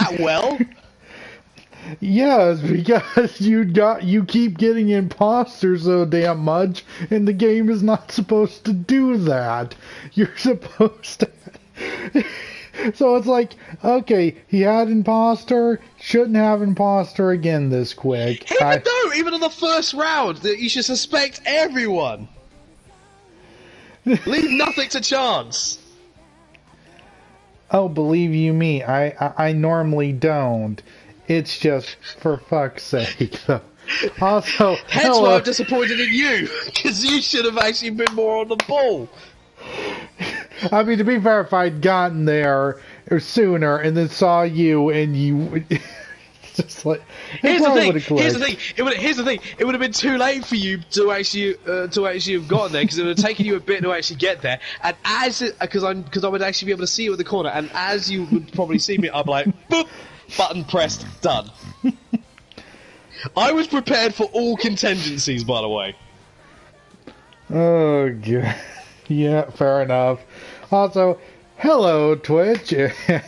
that well? Yes, because you keep getting imposters so damn much, and the game is not supposed to do that. You're supposed to. So it's like, okay, he had imposter, shouldn't have imposter again this quick. Even in the first round, that you should suspect everyone. Leave nothing to chance. Oh, believe you me, I normally don't. It's just for fuck's sake, though. Also, hence why I'm disappointed in you, because you should have actually been more on the ball. I mean, to be fair, if I'd gotten there sooner and then saw you and you, just like here's the thing. It would have been too late for you to actually have gotten there, because it would have taken you a bit to actually get there. And because I would actually be able to see you at the corner, and as you would probably see me, I'd be like, boop. Button pressed, done. I was prepared for all contingencies, by the way. Oh, God. Yeah, fair enough. Also, hello, Twitch,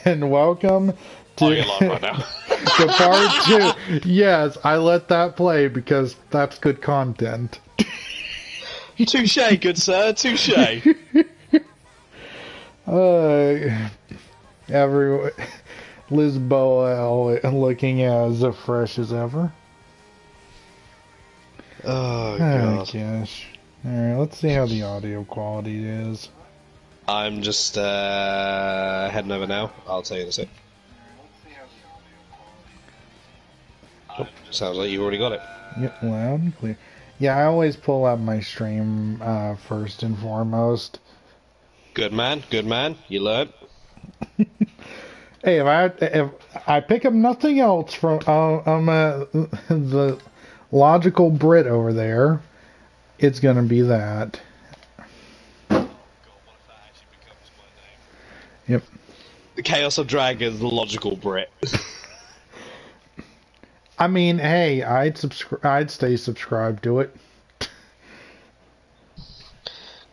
and welcome to, you're live right now. to part 2. Yes, I let that play because that's good content. Touche, good sir, touche. Everyone... Lisboa looking as fresh as ever. Oh, God. Gosh. Alright, let's see how the audio quality is. I'm just heading over now. I'll tell you in a sec. Oh, sounds like you already got it. Yep, loud and clear. Yeah, I always pull up my stream first and foremost. Good man, you learned. Hey, if I pick up nothing else from the logical Brit over there, it's gonna be that. Yep. The Chaos of Dragons, the logical Brit. I mean, hey, I'd stay subscribed to it.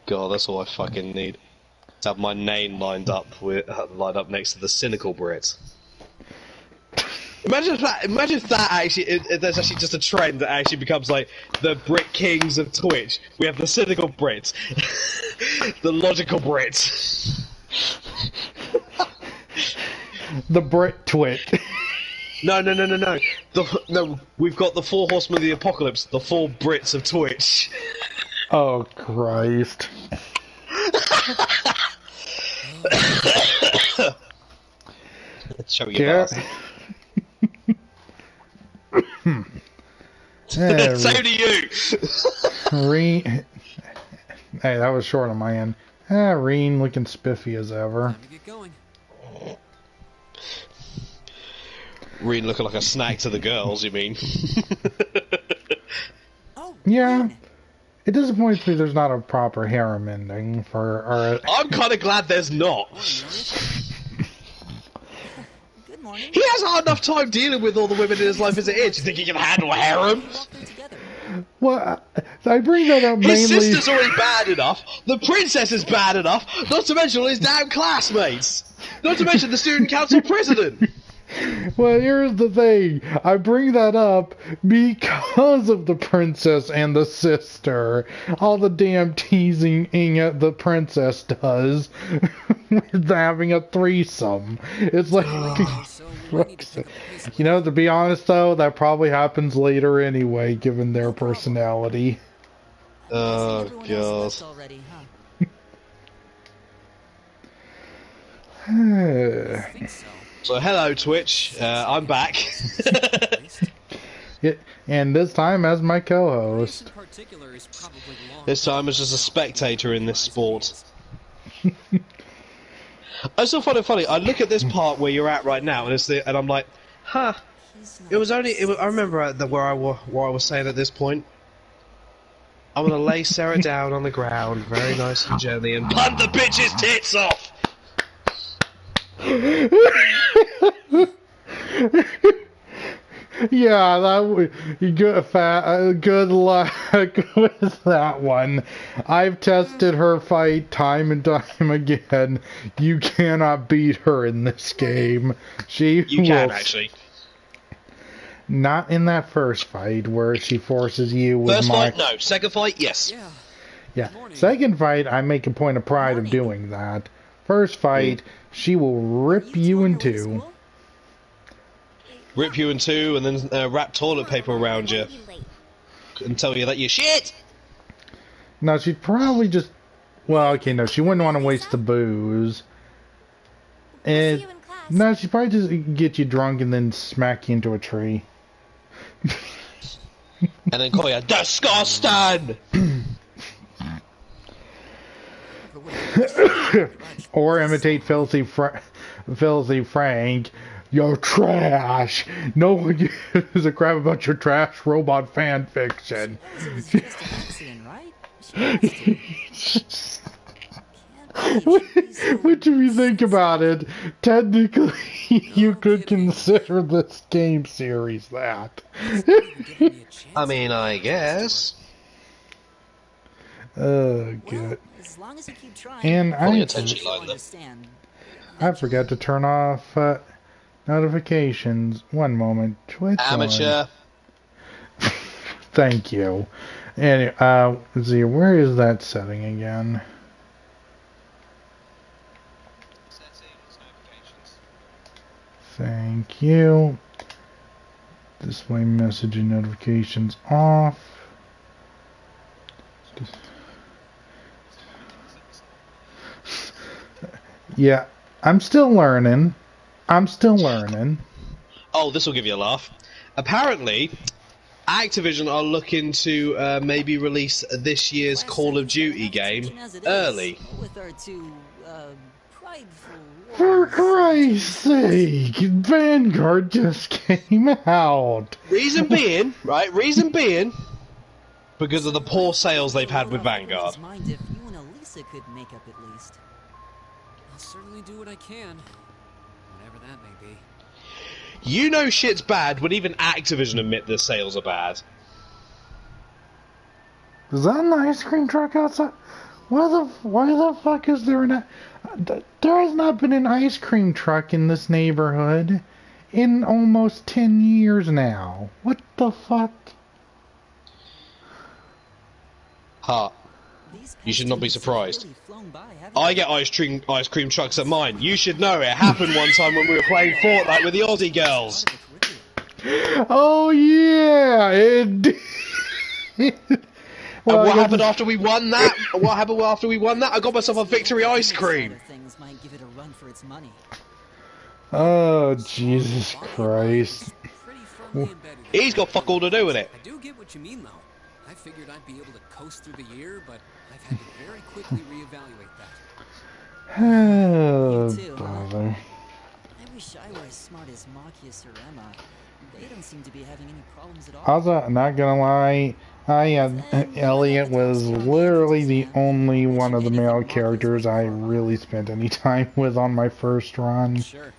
God, that's all I fucking need. To have my name lined up next to the cynical Brit. Imagine if that actually there's actually just a trend that actually becomes like the Brit Kings of Twitch. We have the cynical Brit, the logical Brit, the Brit Twit. No. No, we've got the 4 horsemen of the apocalypse, the 4 Brits of Twitch. Oh Christ. Show your ass. Same to you. Hey, that was short on my end. Reen looking spiffy as ever. Time to get going. Reen looking like a snack to the girls, you mean? Yeah. It disappoints me there's not a proper harem ending for... I'm kind of glad there's not. Good morning. He has hard enough time dealing with all the women in his life as it is. You think he can handle a harem? Well, I bring that up mainly... His sister's already bad enough. The princess is bad enough. Not to mention all his damn classmates. Not to mention the student council president. Well, here's the thing. I bring that up because of the princess and the sister. All the damn teasing the princess does with having a threesome. It's like... You know, to be honest, though, that probably happens later anyway, given their personality. Oh, God. So, hello, Twitch. I'm back. Yeah, and this time as my co-host. This time as just a spectator in this sport. I still find it funny. I look at this part where you're at right now, and and I'm like, huh. It was only. I remember where I was saying at this point. I'm gonna lay Sarah down on the ground, very nice and gently, and punt the bitch's tits off. Yeah, good luck with that one. I've tested her fight time and time again. You cannot beat her in this game. You can, actually. Not in that first fight where she forces you with First fight, no. Second fight, yes. Yeah. Second fight, I make a point of pride of doing that. First fight, she will rip you in two. Rip you in two and then wrap toilet paper around you. And tell you that you're shit! No, she'd probably just... Well, okay, no, she wouldn't want to waste the booze. No, she'd probably just get you drunk and then smack you into a tree. And then call you disgusting! Or imitate Filthy Frank. You're trash! No one gives a crap about your trash robot fan fiction. What do you think about it? Technically, you could consider this game series that. I mean, I guess. Good. And I forgot to turn off notifications. One moment. Twitch Amateur. On. Thank you. Anyway, let's see, where is that setting again? Thank you. Display messaging notifications off. Yeah, I'm still learning. Oh, this will give you a laugh. Apparently, Activision are looking to maybe release this year's Call of Duty game early. For Christ's sake, Vanguard just came out. Reason being, because of the poor sales they've had with Vanguard. I'll certainly do what I can, whatever that may be. You know shit's bad when even Activision admit their sales are bad. Is that an ice cream truck outside? Why the fuck is there there has not been an ice cream truck in this neighborhood in almost 10 years now. What the fuck? Ha. You should not be surprised. I get ice cream trucks at mine. You should know it happened one time when we were playing Fortnite with the Aussie girls. Oh yeah, Well, and what happened after we won that? What happened after we won that? I got myself a victory ice cream. Oh, Jesus Christ. He's got fuck all to do with it. I do get what you mean, though. I figured I'd be able to coast through the year, but I've had to very quickly reevaluate that. Oh, bother. I wish I were as smart as Marcus or Emma. They don't seem to be having any problems at all. Also, not gonna lie, Elliot was literally the only one of the male characters I really spent any time with on my first run. Sure.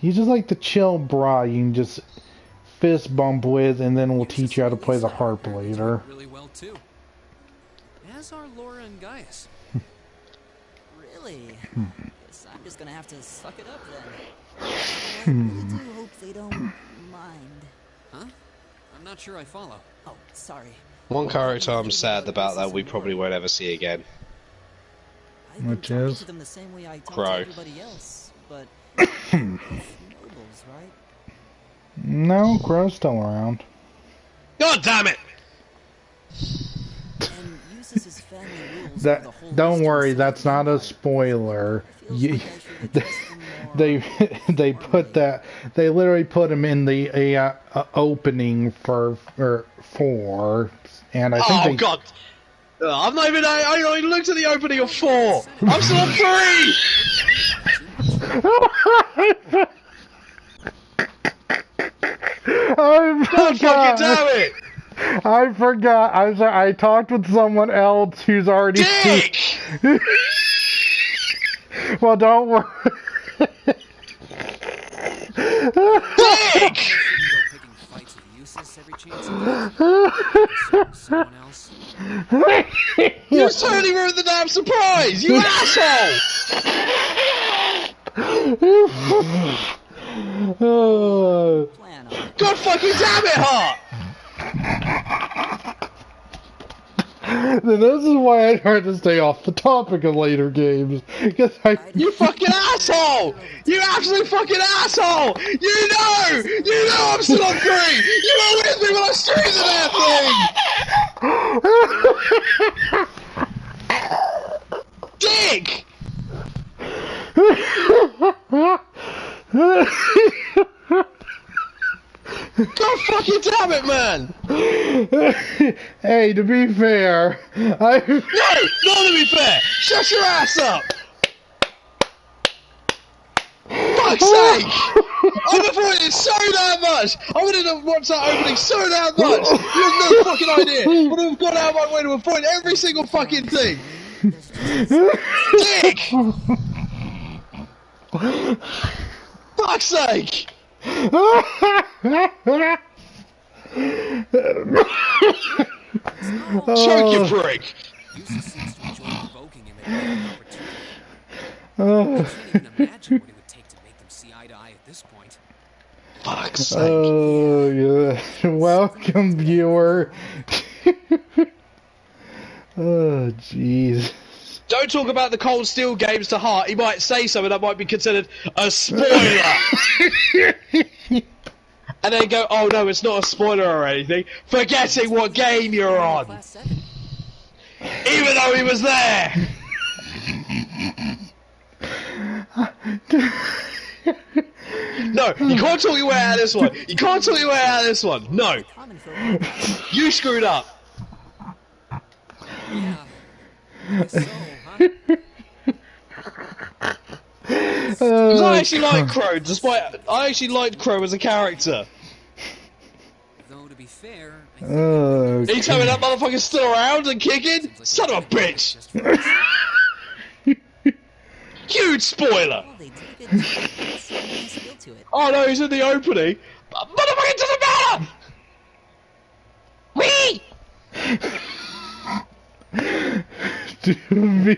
He's just like the chill bra you can just fist bump with, and then we'll teach you how to play the harp later. Really well too. As are Laura and Gaius. Really? Guess I'm just gonna have to suck it up then. I really do hope they don't mind. Huh? I'm not sure I follow. Oh, sorry. One character I'm sad about that we probably won't ever see again. Which is? Crow. But nobles, right? No, Crow's still around. God damn it! Don't worry, that's not a spoiler. They literally put him in the opening for 4, and I think oh god! I not even looked at the opening of 4. I'm still on 3. God fucking damn it! I forgot. I talked with someone else who's already Dick! seen. Well, don't worry. Dick! Dick! Picking fights with Eustace every chance you get. Someone else. You totally ruined the damn surprise! You asshole! Plan on it. God fucking damn it, Hart! Then this is why I try to stay off the topic of later games. Because You fucking asshole! You absolute fucking asshole! You know I'm still on 3! You were with me when I streamed that thing! Dick! God fucking damn it, man! Hey, to be fair, No! Not to be fair! Shut your ass up! Fuck's sake! I've avoided it so damn much! I wanted to watch that opening so damn much! You have no fucking idea! I would have gone out of my way to avoid every single fucking thing! Dick! Fuck's sake! Choke, you prick! Eustace seems to enjoy provoking him at every opportunity. oh, I can't even imagine what it would take to make them see eye to eye at this point. Fuck's sake. oh, yeah. Welcome, viewer. Oh, jeez. Don't talk about the Cold Steel games to Hart. He might say something that might be considered a spoiler. And then go, oh no, it's not a spoiler or anything, forgetting what game you're on. Class 7. Even though he was there. No, you can't talk your way out of this one. You can't talk your way out of this one. No. Common for You screwed up. Yeah. I guess so, huh? Because I actually like Crow, I actually liked Crow as a character. Though to be fair, I Oh, Are you telling me that motherfucker's still around and kicking? Son of a bitch! Huge spoiler! Well, they took it to some nice feel to it. Oh no, he's in the opening. But motherfucker, it doesn't matter! to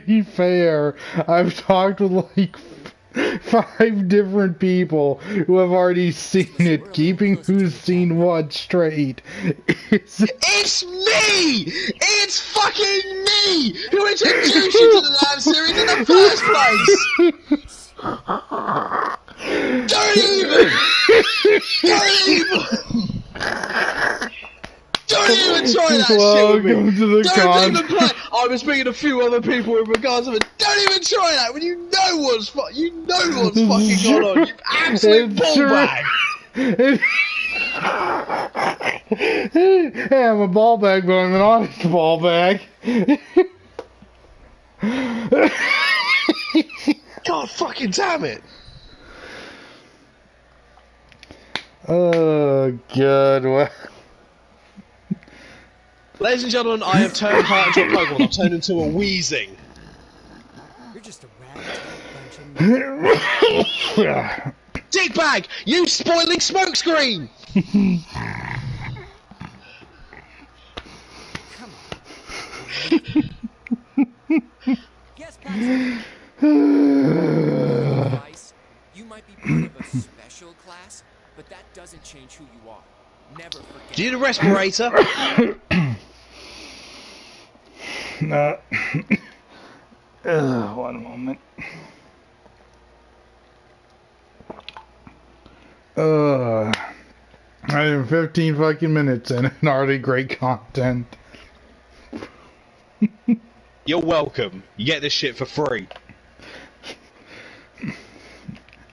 be fair, I've talked with like 5 different people who have already seen it. Keeping who's seen what straight. It's me! It's fucking me! Who introduced you to the damn series in the first place! Don't even! Don't even try that shit with me! Welcome to the Don't even play! I was speaking to a few other people in regards to it. Don't even try that when you know what's fucking going on, you absolute ballbag! Hey, I'm a ball bag, but I'm an honest ball bag. God fucking damn it! Oh, good. Well, Ladies and gentlemen, I have turned Hart into a Pokemon. I've turned into a Weezing. You're just a ragtag bunch of... Dickbag! You spoiling smokescreen! Yes, Patrick. Advice. You might be part of a special class, but that doesn't change who you are. Never forget. Do you need a respirator? One moment. I am 15 fucking minutes in and already great content. You're welcome. You get this shit for free.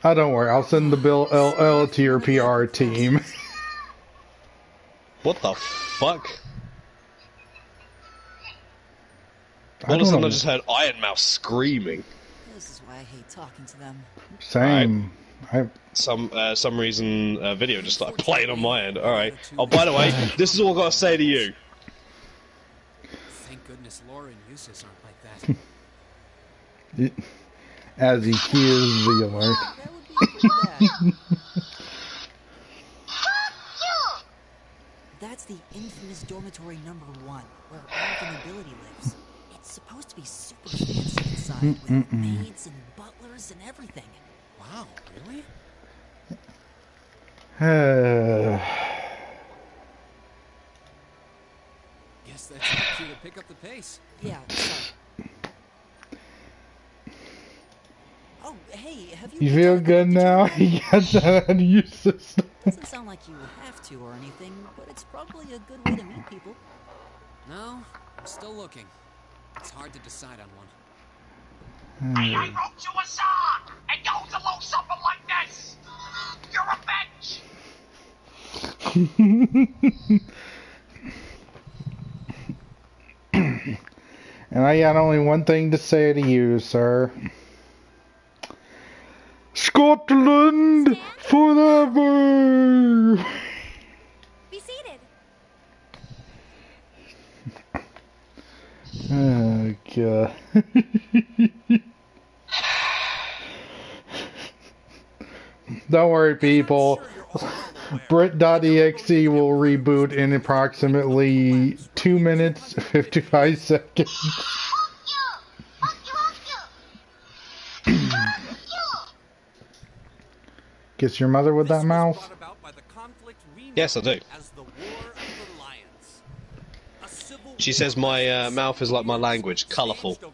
Oh, don't worry. I'll send the bill LL to your PR team. What the fuck? I All of a don't sudden know. I just heard Iron Mouse screaming. This is why I hate talking to them. Same. Some reason video just started playing on my end. Alright. Oh, by the way, this is all I've got to say to you. Thank goodness Laura and Eustace aren't like that. As he hears the alert. That would be pretty bad. the infamous dormitory number 1, where all the nobility lives. It's supposed to be super fancy inside, with maids and butlers and everything. Wow, really? Guess that's your cue to pick up the pace. Yeah, sorry. Oh, hey, have you... You feel good now? You got that out of your system. Doesn't sound like you have to or anything, but it's probably a good way to meet people. No, I'm still looking. It's hard to decide on one. Hey, I wrote you a song! It goes a little something like this! You're a bitch! And I got only one thing to say to you, sir. Scotland forever! Be seated. Oh, God. Don't worry, people. Brit.exe will reboot in approximately 2 minutes, 55 seconds. Kiss your mother with that mouth? Yes, I do. She says my mouth is like my language, colourful. But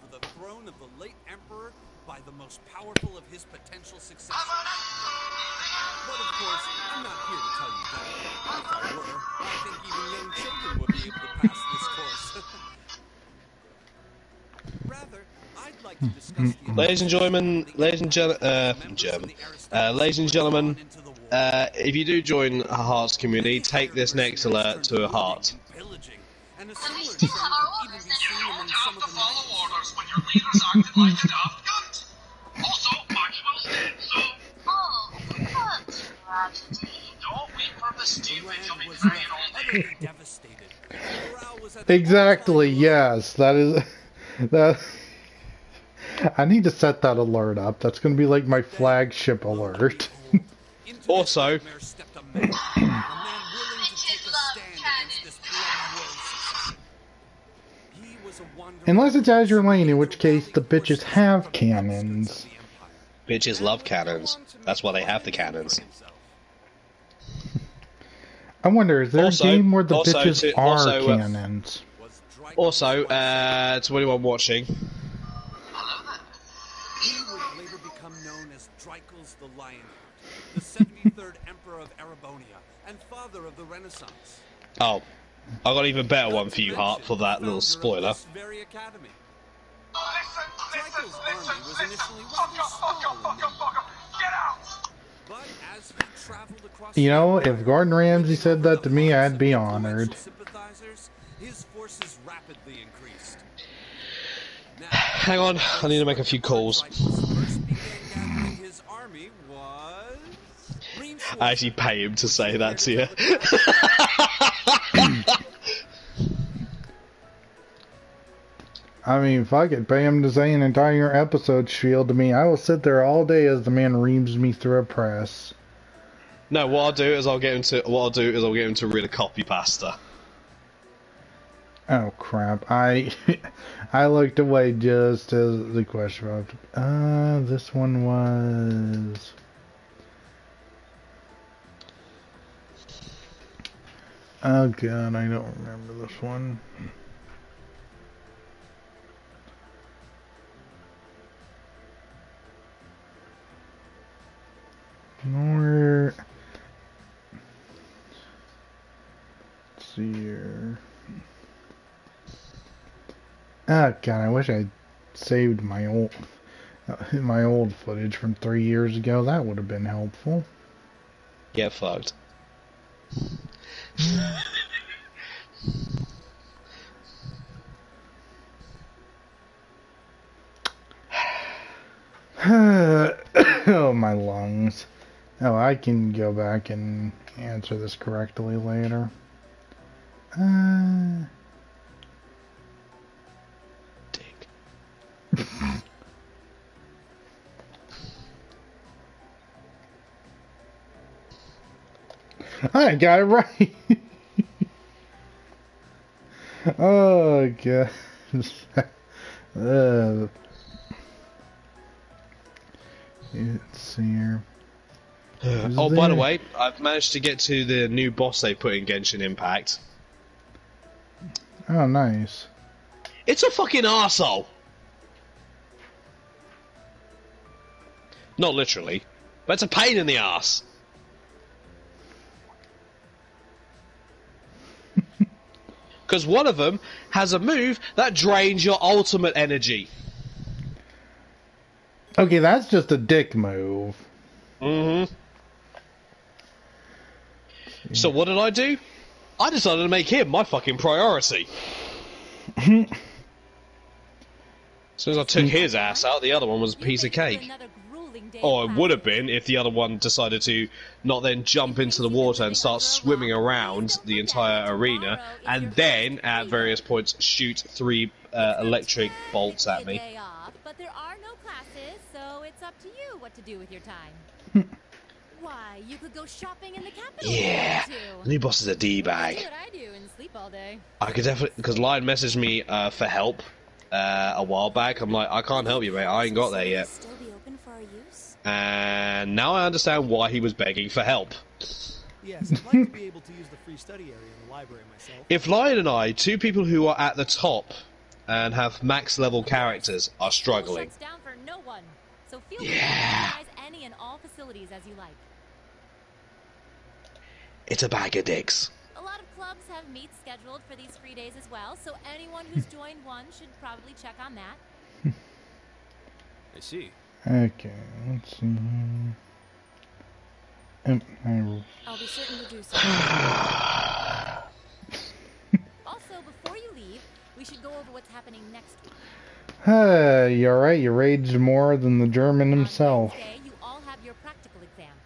of course, I'm not here to tell you that. If I were, I think even young children would be able to pass this course. Rather, I'd like to discuss the Ladies and gentlemen, if you do join a Hearts community, take this next alert to a heart. And a similar trend could even be seen among some of the follow orders when your leaders acted like a daft cunt. Also, Maxwell's dead, so... Oh, what tragedy. Don't weep for the stupid, you'll be crying all day. devastated. Morale was at the Exactly, yes. That is... That... I need to set that alert up. That's going to be like my flagship alert. Also, Unless it's Azure Lane, in which case the bitches have cannons. bitches love cannons. That's why they have the cannons. I wonder, is there a game where the bitches are cannons? Also, to anyone watching, He would later become known as Drykles the Lionheart, the 73rd Emperor of Erebonia, and father of the Renaissance. oh, I got an even better one for you, Hart, for that little spoiler. Very academy. Listen, get out! But as he traveled across You know, if Gordon Ramsay said that to me, I'd be honored. His forces rapidly increased. Hang on, I need to make a few calls. His army was I actually pay him to say that to you. I mean, fuck it, pay him to say an entire episode spiel to me. I will sit there all day as the man reams me through a press. No, what I'll do is I'll get him to read a copy pasta. Oh crap! I looked away just as the question popped. This one was. Oh god, I don't remember this one. Nor. Let's see here. Oh god, I wish I saved my old footage from 3 years ago. That would have been helpful. Get fucked. Oh, my lungs. Oh, I can go back and answer this correctly later. Dick. I got it right. Oh god. Let's see here. Oh, by the way, I've managed to get to the new boss they put in Genshin Impact. Oh, nice. It's a fucking arsehole! Not literally, but it's a pain in the arse. Because one of them has a move that drains your ultimate energy. Okay, that's just a dick move. Mm-hmm. So what did I do? I decided to make him my fucking priority. As soon as I took his ass out, the other one was a piece of cake. Or it would have been if the other one decided to not then jump into the water and start swimming around the entire arena, and then, at various points, shoot 3 electric bolts at me. But there are no classes, so it's up to you what to do with your time. Why, you could go shopping in the capital. Yeah, the new boss is a D-bag. Do what I do and sleep all day. I could definitely, because Lion messaged me for help a while back. I'm like, I can't help you, mate. I ain't got there yet. Still be open for our use? And now I understand why he was begging for help. Yes, I'd like to be able to use the free study area in the library myself. If Lion and I, 2 people who are at the top and have max level characters, are struggling. Shuts down for no one. So feel free to utilize any and all facilities as you like. It's a bag of dicks. A lot of clubs have meets scheduled for these free days as well, so anyone who's joined one should probably check on that. I see. Okay, let's see. I'll be certain to do so. Also, before you leave, we should go over what's happening next week. You alright? You raged more than the German himself. On Wednesday, you all have your practical exam.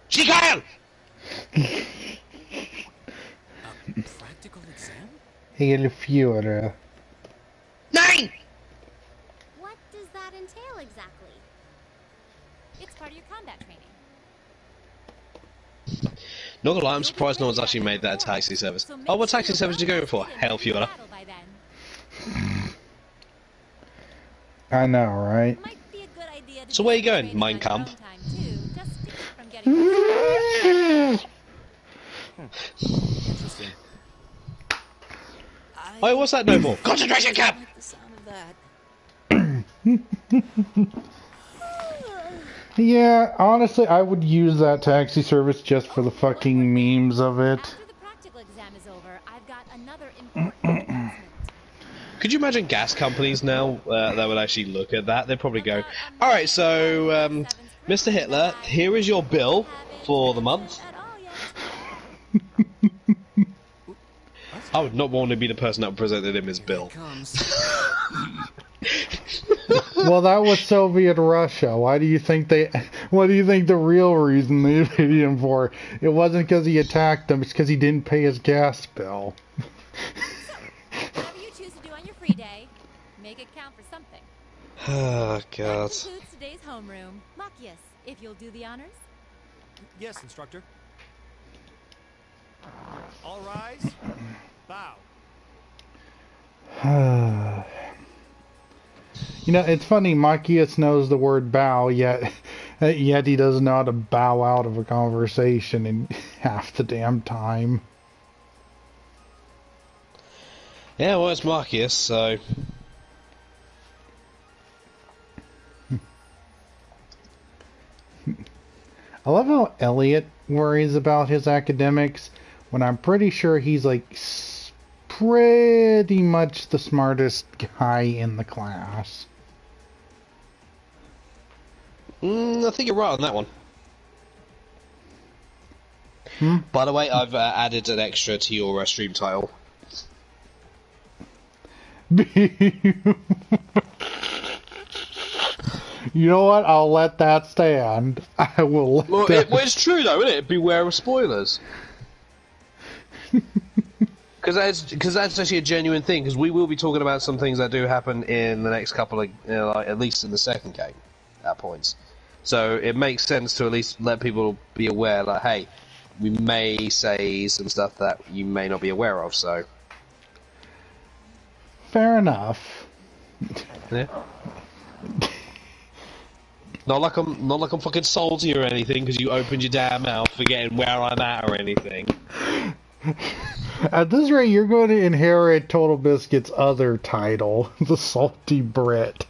Chicael! A practical exam? Heel Führer. 9! What does that entail exactly? It's part of your combat training. Not gonna lie, I'm surprised no one's actually made that a taxi service. Oh, what taxi service are you going for? Hell, Fiona. I know, right? So where are you going, Mein Kampf? Interesting. Oh, what's that no for? Concentration camp! I like the sound of that. Yeah, honestly, I would use that taxi service just for the fucking memes of it. After the practical exam is over, I've got another important announcement. Could you imagine gas companies now that would actually look at that? They'd probably go, alright, so, Mr. Hitler, here is your bill for the month. I would not want to be the person that presented him his bill. Well, that was Soviet Russia. What do you think the real reason they paid him for? It wasn't because he attacked them, it's because he didn't pay his gas bill. Whatever you choose to do on your free day, make it count for something. Oh, God. That concludes today's homeroom. Machias, if you'll do the honors. Yes, instructor. All rise. Bow. You know, it's funny, Machias knows the word bow, yet he doesn't know how to bow out of a conversation in half the damn time. Yeah, well, it's Marcus, so... I love how Elliot worries about his academics when I'm pretty sure he's like pretty much the smartest guy in the class. I think you're right on that one. By the way, I've added an extra to your stream title. You know what? I'll let that stand. I will let Well, that... it's true though, isn't it? Beware of spoilers. Because that's actually a genuine thing. Because we will be talking about some things that do happen in the next couple of, like, at least in the second game, at points. So it makes sense to at least let people be aware, like, hey, we may say some stuff that you may not be aware of. So fair enough. Yeah. Not like I'm fucking salty or anything because you opened your damn mouth forgetting where I'm at or anything. At this rate, you're going to inherit Total Biscuit's other title, the Salty Brit.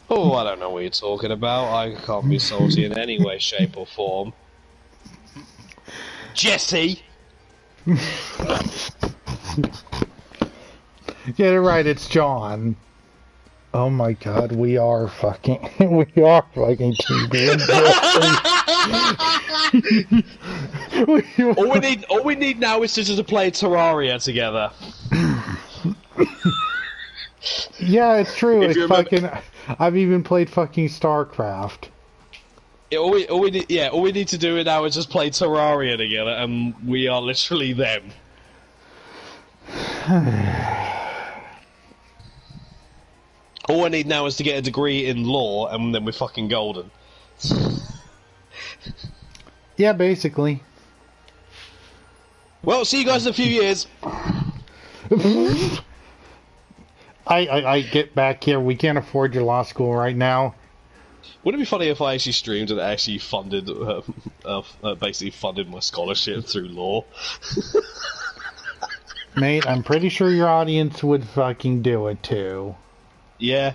Oh, I don't know what you're talking about. I can't be salty in any way, shape, or form. Jesse! Get it right, it's John. Oh my god, we are fucking Team all we need now is to play Terraria together. Yeah, it's true. It's fucking. I've even played fucking StarCraft. Yeah, all we need to do now is just play Terraria together, and we are literally them. All I need now is to get a degree in law, and then we're fucking golden. Yeah, basically. Well, see you guys in a few years. I get back here. We can't afford your law school right now. Wouldn't it be funny if I actually streamed and actually funded, basically funded my scholarship through law? Mate, I'm pretty sure your audience would fucking do it too. Yeah.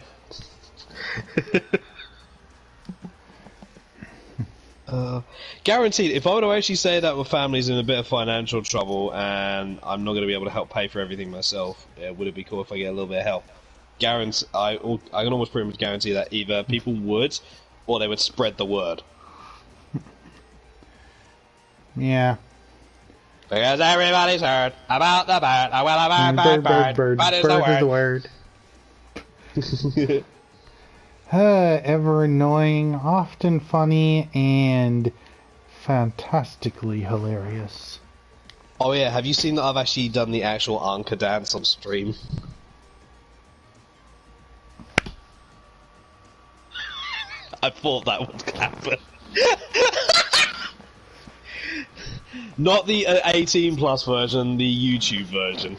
Guaranteed, if I were to actually say that my family's in a bit of financial trouble and I'm not going to be able to help pay for everything myself, would it be cool if I get a little bit of help? I can almost pretty much guarantee that either people would, or they would spread the word. Yeah. Because everybody's heard about the bird. Oh, well, bird. Bird is the word. Ever annoying, often funny, and fantastically hilarious. Oh yeah, have you seen that I've actually done the actual Anka dance on stream? I thought that would happen. Not the 18 plus version, the YouTube version.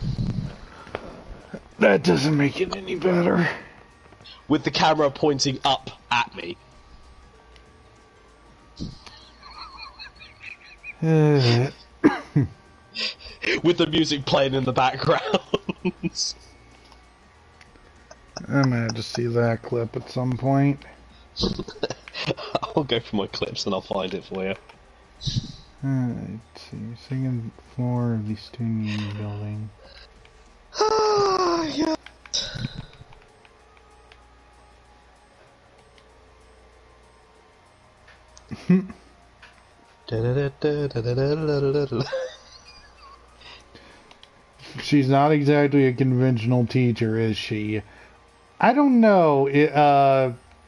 That doesn't make it any better. With the camera pointing up at me. With the music playing in the background. I'm gonna have to see that clip at some point. I'll go for my clips and I'll find it for you. Let's see. Second floor of the student union building. Yeah. She's not exactly a conventional teacher, is she? I don't know.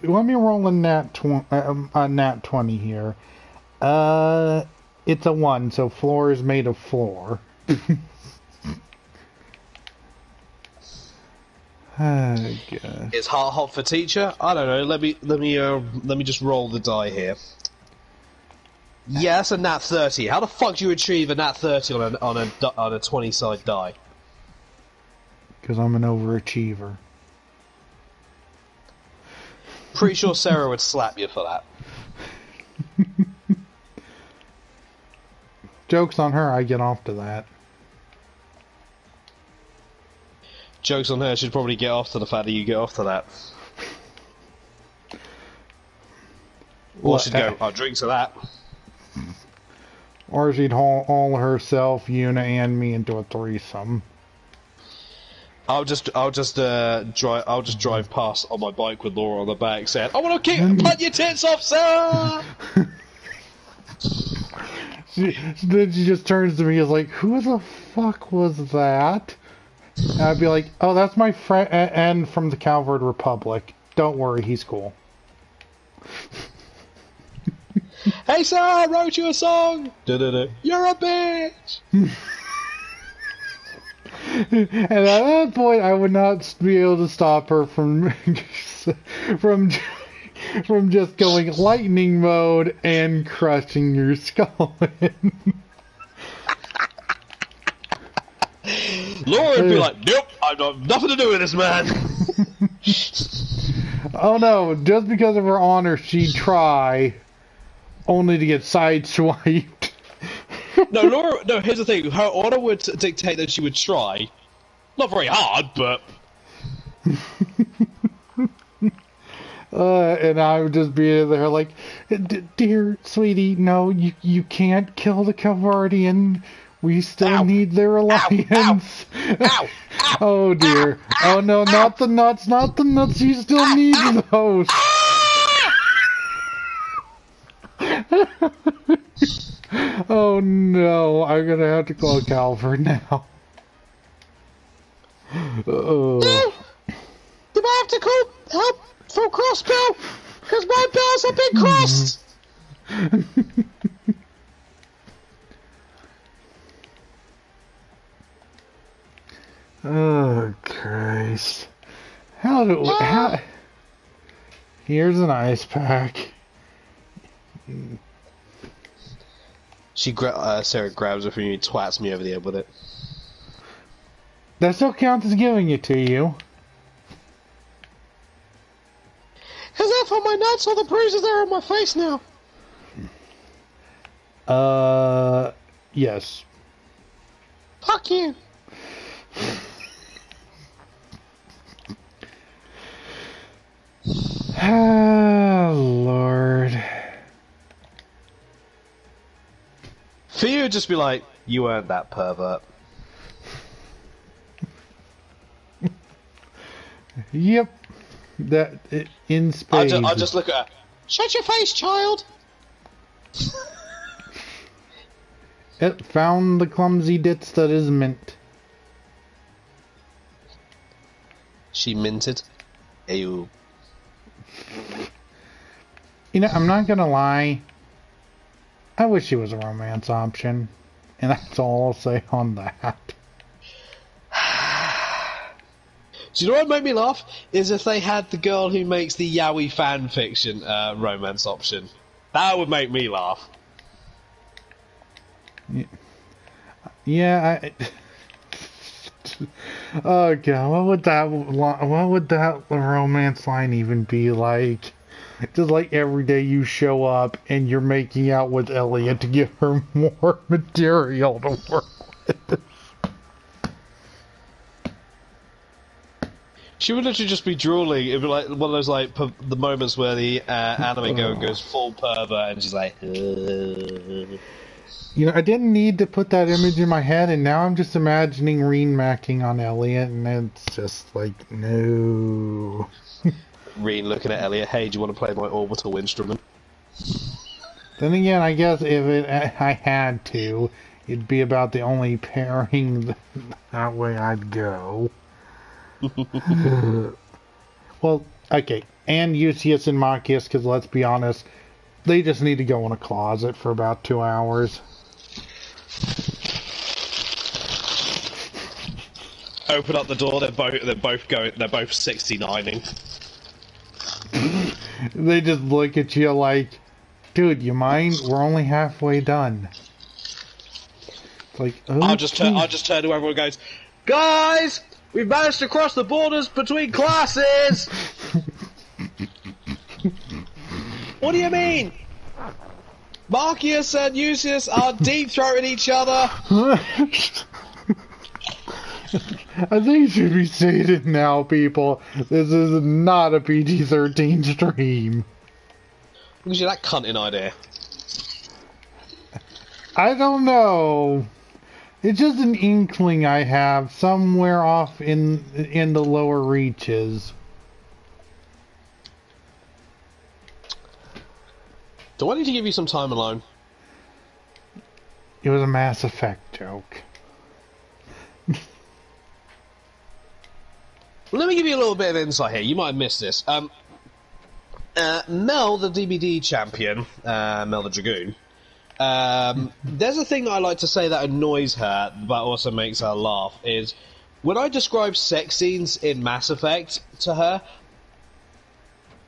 Let me roll a nat 20 here. It's a 1, so floor is made of floor. I guess. Is heart hot for teacher? I don't know. Let me just roll the die here. Yeah, that's a nat 30. How the fuck do you achieve a nat 30 on a 20-side die? Because I'm an overachiever. Pretty sure Sarah would slap you for that. Joke's on her, I get off to that. Joke's on her, she'd probably get off to the fact that you get off to that. Or she'd go, I'll drink to that. Or she'd haul herself, Yuna, and me into a threesome. I'll just drive past on my bike with Laura on the back, saying, "I want to cut your tits off, Sarah." Then she just turns to me and is like, "Who the fuck was that?" And I'd be like, "Oh, that's my friend, and from the Calvert Republic. Don't worry, he's cool." Hey, Sarah, I wrote you a song. You're a bitch. And at that point, I would not be able to stop her from just going lightning mode and crushing your skull in. Laura would be like, nope, I've got nothing to do with this man. Oh no, just because of her honor, she'd try, only to get sideswiped. No, Laura, no, here's the thing. Her honor would dictate that she would try. Not very hard, but... And I would just be there like, dear sweetie, no, you can't kill the Cavardian. We still need their alliance. Ow! Oh dear. Oh no, not the nuts, not the nuts. You still need those. Oh no, I'm gonna have to call Calvert now. You might have to call help from Crossbow, because my bells have been crossed. Oh Christ! How? Here's an ice pack. Sarah grabs it from you and twats me over the head with it. That still counts as giving it to you. Is that for my nuts or the bruises that are on my face now? Yes. Fuck you. Ah, Lord. For you, it'd just be like, you weren't that pervert. Yep. That in spades. I'll just look at her. Shut your face, child. It found the clumsy ditz that is mint. She minted. Ew. You know, I'm not gonna lie. I wish she was a romance option. And that's all I'll say on that. Do you know what made me laugh? Is if they had the girl who makes the yaoi fan fiction romance option. That would make me laugh. Yeah, oh god, what would that romance line even be like? Just like every day you show up and you're making out with Elliot to give her more material to work with. She would literally just be drooling. It'd be like one of those the moments where the anime girl goes full pervert and she's like. You know, I didn't need to put that image in my head, and now I'm just imagining Reen macking on Elliot, and it's just like, no. Reen looking at Elliot, hey, do you want to play my orbital instrument? Then again, I guess if I had to, it'd be about the only pairing that way I'd go. Well, okay, and Eustace and Machias, because let's be honest, they just need to go in a closet for about 2 hours. Open up the door. They're both 69ing. They just look at you like, dude, you mind? We're only halfway done. It's like, okay. I'll just turn to everyone and goes, guys, we've managed to cross the borders between classes. What do you mean? Marcius and Eustace are deep-throating each other. I think it should be stated now, people. This is not a PG-13 stream. What gives you that cunting idea? I don't know. It's just an inkling I have somewhere off in the lower reaches. Do I need to give you some time alone? It was a Mass Effect joke. Let me give you a little bit of insight here. You might have missed this. Mel, the DBD champion, Mel the Dragoon, there's a thing that I like to say that annoys her, but also makes her laugh, is when I describe sex scenes in Mass Effect to her,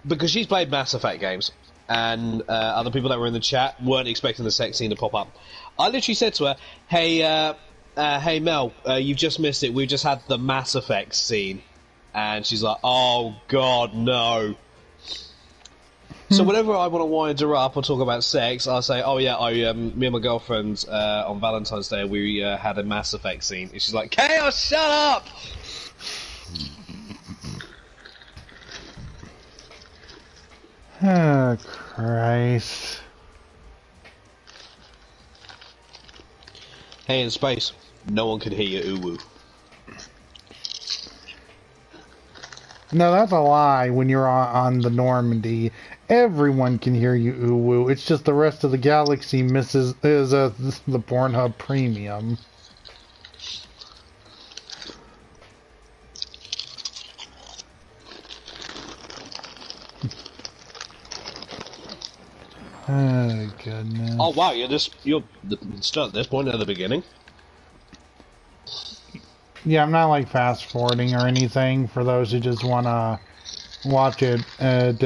because she's played Mass Effect games, and other people that were in the chat weren't expecting the sex scene to pop up. I literally said to her, hey, hey Mel, you've just missed it. We've just had the Mass Effect scene. And she's like, oh god, no. So whenever I want to wind her up or talk about sex, I'll say, oh yeah, me and my girlfriend, on Valentine's Day, we had a Mass Effect scene. And she's like, Chaos, shut up! Oh, Christ. Hey, in space, no one can hear your ooh-woo. No, that's a lie. When you're on the Normandy, everyone can hear you ooh woo. It's just the rest of the galaxy misses the Pornhub Premium. Oh goodness. Oh wow, you're still at this point at the beginning. Yeah, I'm not like fast forwarding or anything for those who just want to watch it at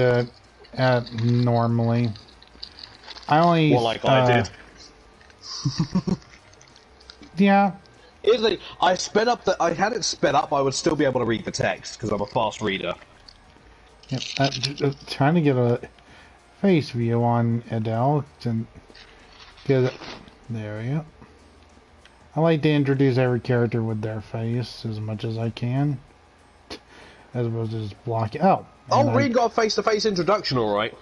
normally. I only like I did. Yeah. Here's the thing, I had it sped up, I would still be able to read the text because I'm a fast reader. Yep, trying to get a face view on Adele and get it. There we go. I like to introduce every character with their face as much as I can, as opposed to just blocking. Oh, Reed got a face-to-face introduction, all right.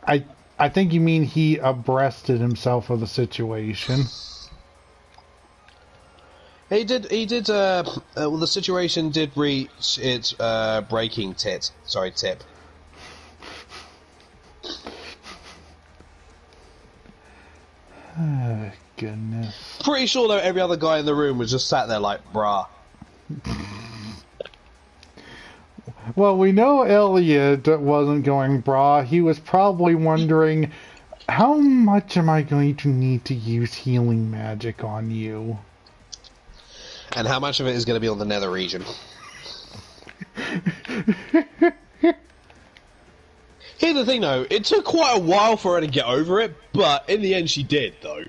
I think you mean he abreasted himself of the situation. He did. Well, the situation did reach its breaking tip. Oh, goodness. Pretty sure though every other guy in the room was just sat there like, brah. Well, we know Elliot wasn't going brah. He was probably wondering, how much am I going to need to use healing magic on you? And how much of it is going to be on the nether region? Here's the thing though, it took quite a while for her to get over it, but in the end she did though.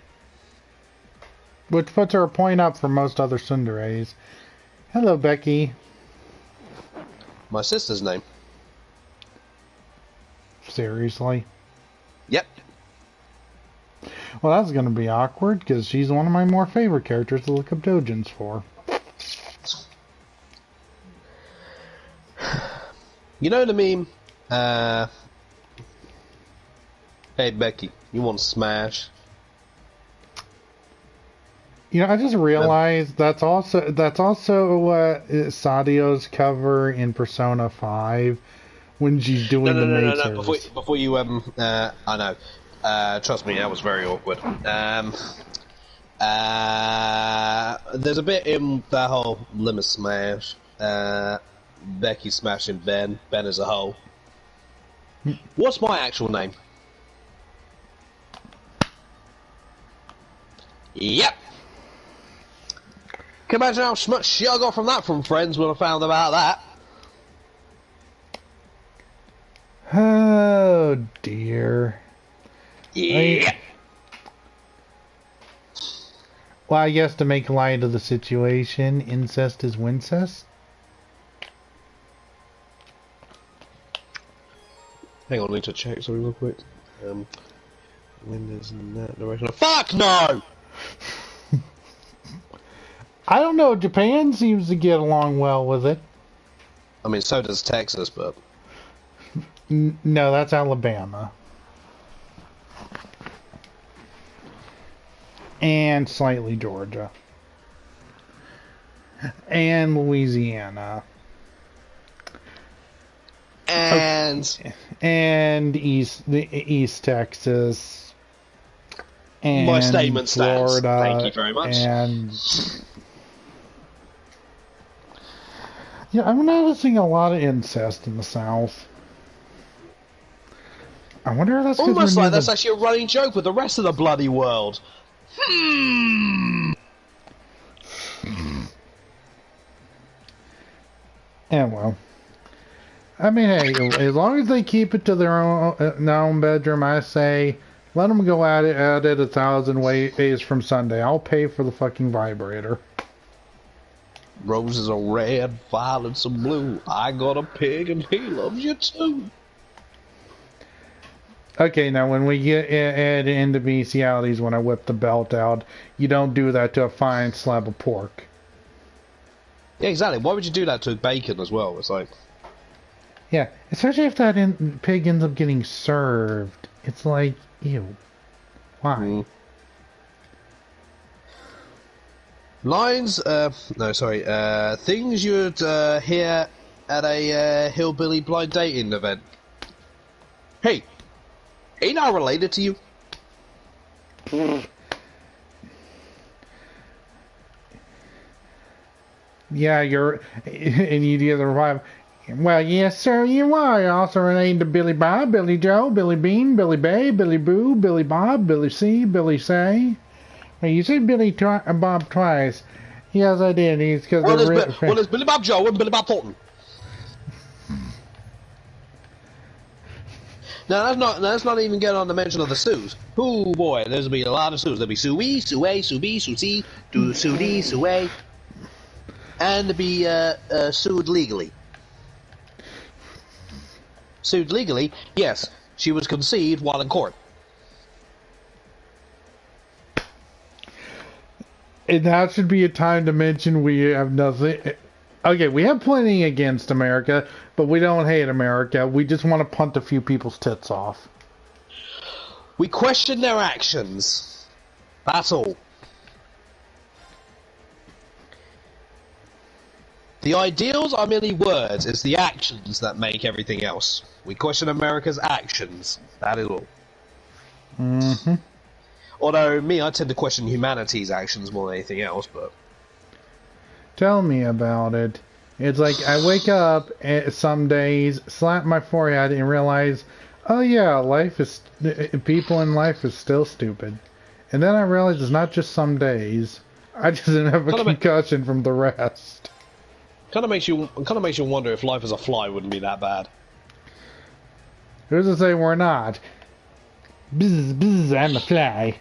Which puts her a point up for most other tsunderes. Hello, Becky. My sister's name. Seriously? Yep. Well, that's going to be awkward, because she's one of my more favorite characters to look up dojins for. You know the meme? Hey Becky, you want to smash? You know, I just realized that's also Sadio's cover in Persona 5 when she's doing the maid service. Before you I know. Trust me, that was very awkward. There's a bit in that whole limit smash. Becky smashing Ben as a whole. What's my actual name? Yep. Can you imagine how much shit I got from that from friends when I found about that? Oh dear. Yeah. Well, I guess to make light of the situation, incest is wincest. Hang on, I need to check something real quick. Windows in that direction. Fuck no! I don't know, Japan seems to get along well with it. I mean, so does Texas, but... No, that's Alabama. And slightly Georgia. And Louisiana. And East Texas. And my statement stands. Florida. Thank you very much. And yeah, I'm noticing a lot of incest in the South. I wonder if that's almost like that's actually a running joke with the rest of the bloody world. Yeah, well, I mean, hey, as long as they keep it to their own bedroom, I say Let them go at it 1,000 ways from Sunday. I'll pay for the fucking vibrator. Roses are red, violets are blue. I got a pig and he loves you too. Okay, now when we get into bestialities, when I whip the belt out, you don't do that to a fine slab of pork. Yeah, exactly. Why would you do that to bacon as well? It's like... Yeah, especially if that pig ends up getting served. It's like, ew. Why? Mm. Lines, no, sorry, things you'd hear at a hillbilly blind dating event. Hey, ain't I related to you? Yeah, you're, and you'd either revive, well, yes, sir, you are. Also related to Billy Bob, Billy Joe, Billy Bean, Billy Bay, Billy Boo, Billy Bob, Billy C, Billy Say. Well, you said Bob twice. Yes, I did. He's because there's Billy Bob Joe and Billy Bob Thornton. Now that's not even getting on the mention of the Sues. Oh boy, there's gonna be a lot of Sues. There'll be Sue-E, Sue-A, Sue-B, Sue-C, Sue-D, Sue-A, and to be sued legally. Sued legally? Yes, she was conceived while in court. And that should be a time to mention we have nothing. Okay, we have plenty against America, but we don't hate America. We just want to punt a few people's tits off. We question their actions. That's all. The ideals are merely words. It's the actions that make everything else. We question America's actions. That is all. Mm-hmm. Although, I tend to question humanity's actions more than anything else, but... Tell me about it. It's like I wake up some days, slap my forehead, and realize, oh yeah, people in life is still stupid. And then I realize it's not just some days. I just didn't have a concussion from the rest. Kind of makes you wonder if life as a fly wouldn't be that bad. Who's to say we're not? Bzz, bzz, I'm a fly.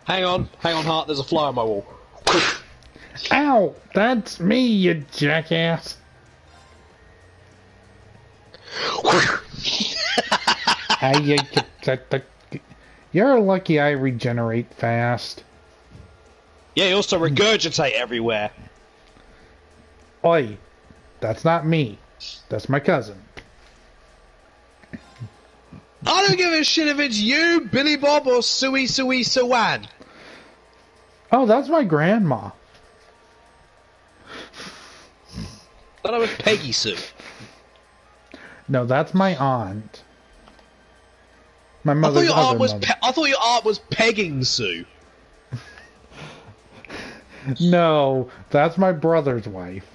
Hang on, Hart, there's a fly on my wall. Ow! That's me, you jackass! You're lucky I regenerate fast. Yeah, you also regurgitate everywhere. Oi, that's not me. That's my cousin. I don't give a shit if it's you, Billy Bob, or Sui Suan. Oh, that's my grandma. Thought it was Peggy Sue. No, that's my aunt. My mother's other mother. I thought your aunt was pegging Sue. No, that's my brother's wife.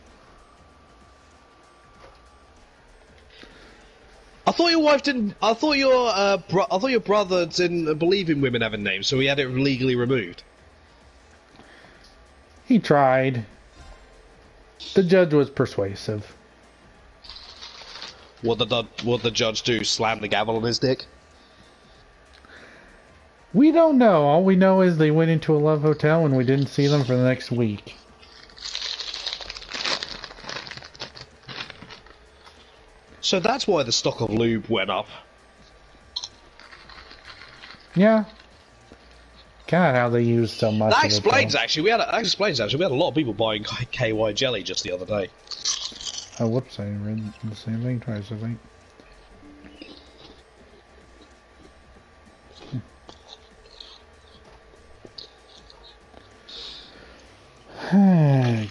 I thought your wife didn't. I thought your brother didn't believe in women having names, so he had it legally removed. He tried. The judge was persuasive. What the judge do? Slam the gavel on his dick? We don't know. All we know is they went into a love hotel and we didn't see them for the next week. So that's why the stock of lube went up. Yeah. God, how they use so much. That explains actually. We had a lot of people buying KY jelly just the other day. Oh, whoops! I read the same thing twice. I think.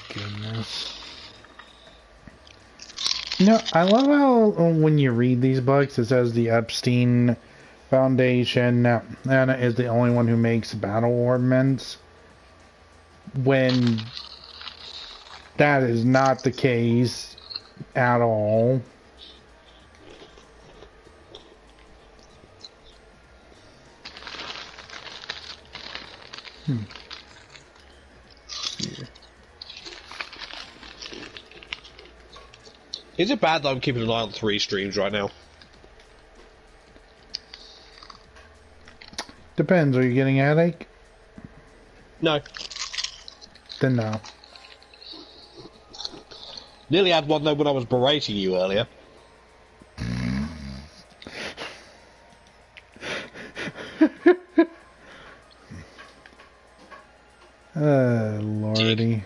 Goodness. You know, I love how when you read these books, it says the Epstein Foundation is the only one who makes battle ornaments, when that is not the case at all. Is it bad that I'm keeping an eye on 3 streams right now? Depends. Are you getting a headache? No. Then no. Nearly had one though when I was berating you earlier. Lordy.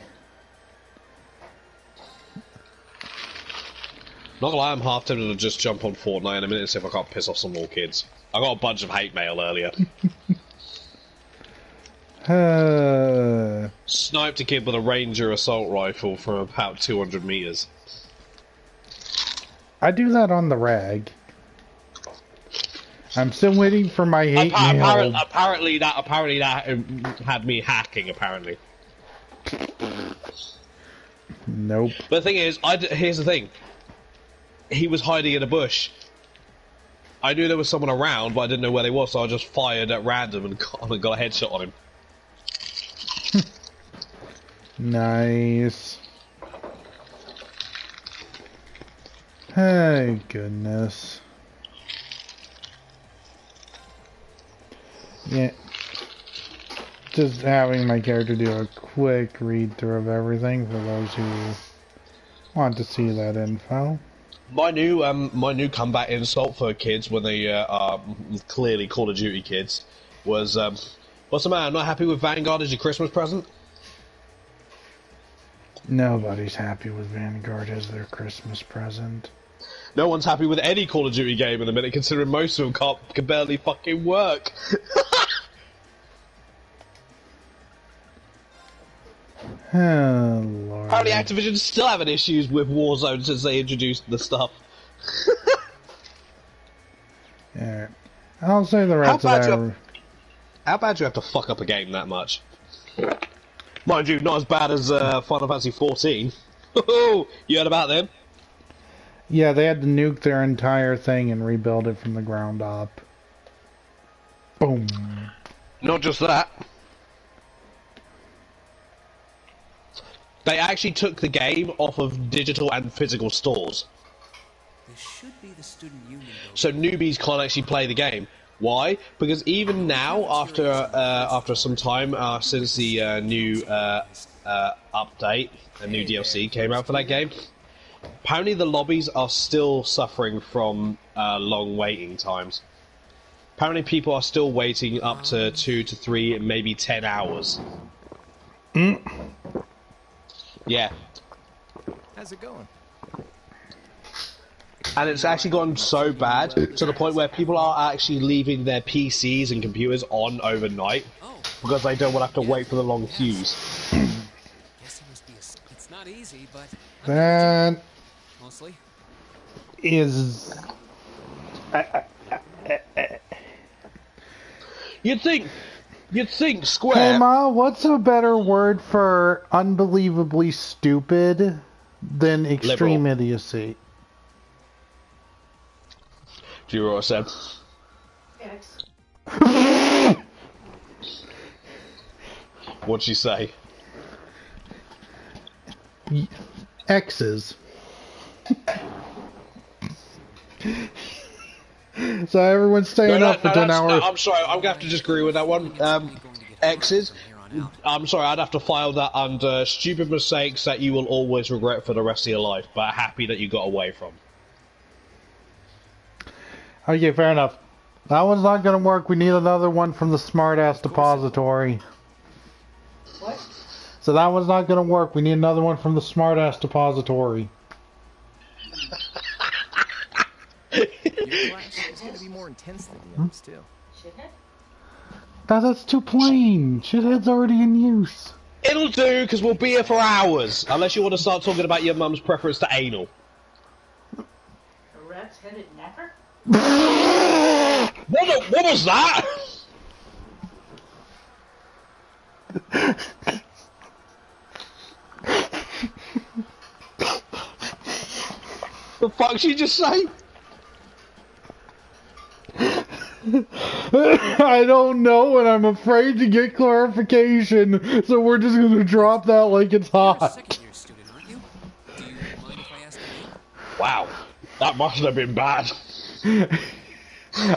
Not gonna lie, I'm half tempted to just jump on Fortnite in a minute and see if I can't piss off some more kids. I got a bunch of hate mail earlier. Sniped a kid with a Ranger assault rifle from about 200 meters. I do that on the rag. I'm still waiting for my hate mail. Apparently that had me hacking. Apparently. Nope. But the thing is, here's the thing. He was hiding in a bush. I knew there was someone around, but I didn't know where they were, so I just fired at random and got a headshot on him. Nice. Hey, goodness. Yeah. Just having my character do a quick read-through of everything for those who want to see that info. My new combat insult for kids when they are clearly Call of Duty kids was, what's the matter, not happy with Vanguard as your Christmas present? Nobody's happy with Vanguard as their Christmas present. No one's happy with any Call of Duty game in a minute, considering most of them can barely fucking work. Oh, Lord. Apparently Activision's still having issues with Warzone since they introduced the stuff. Yeah. I'll say the rest of that. How bad do you have to fuck up a game that much? Mind you, not as bad as Final Fantasy XIV. You heard about them? Yeah, they had to nuke their entire thing and rebuild it from the ground up. Boom. Not just that. They actually took the game off of digital and physical stores. This should be the student union. So newbies can't actually play the game. Why? Because even now, after some time since the new update, a new DLC came out for that game, apparently the lobbies are still suffering from long waiting times. Apparently people are still waiting up to 2 to 3, maybe 10 hours. Yeah. How's it going? And it's actually gone so bad to the point where people are actually leaving their PCs and computers on overnight because they don't want to have to wait for the long queues. Guess it must be it's not easy, but That mostly. is... You'd think Square... Hey, Ma, what's a better word for unbelievably stupid than extreme Liberal. idiocy? Do you hear what I said? X. What'd she say? X's. So everyone's staying up for 10 hours. I'm sorry, I'm going to have to disagree with that one. X's. I'm sorry, I'd have to file that under stupid mistakes that you will always regret for the rest of your life, but happy that you got away from. Okay, fair enough. That one's not going to work. We need another one from the smartass depository. What? So that one's not going to work. We need another one from the smartass depository. Your class is going to be more intense than the others, too. Shithead? That's too plain. Shithead's already in use. It'll do, because we'll be here for hours, unless you want to start talking about your mum's preference to anal. A rat's-headed napper? What was that? The fuck did she just say? I don't know, and I'm afraid to get clarification, so we're just going to drop that like it's You're a hot. second-year student, aren't you? Do you mind if I ask you? Wow, that must have been bad.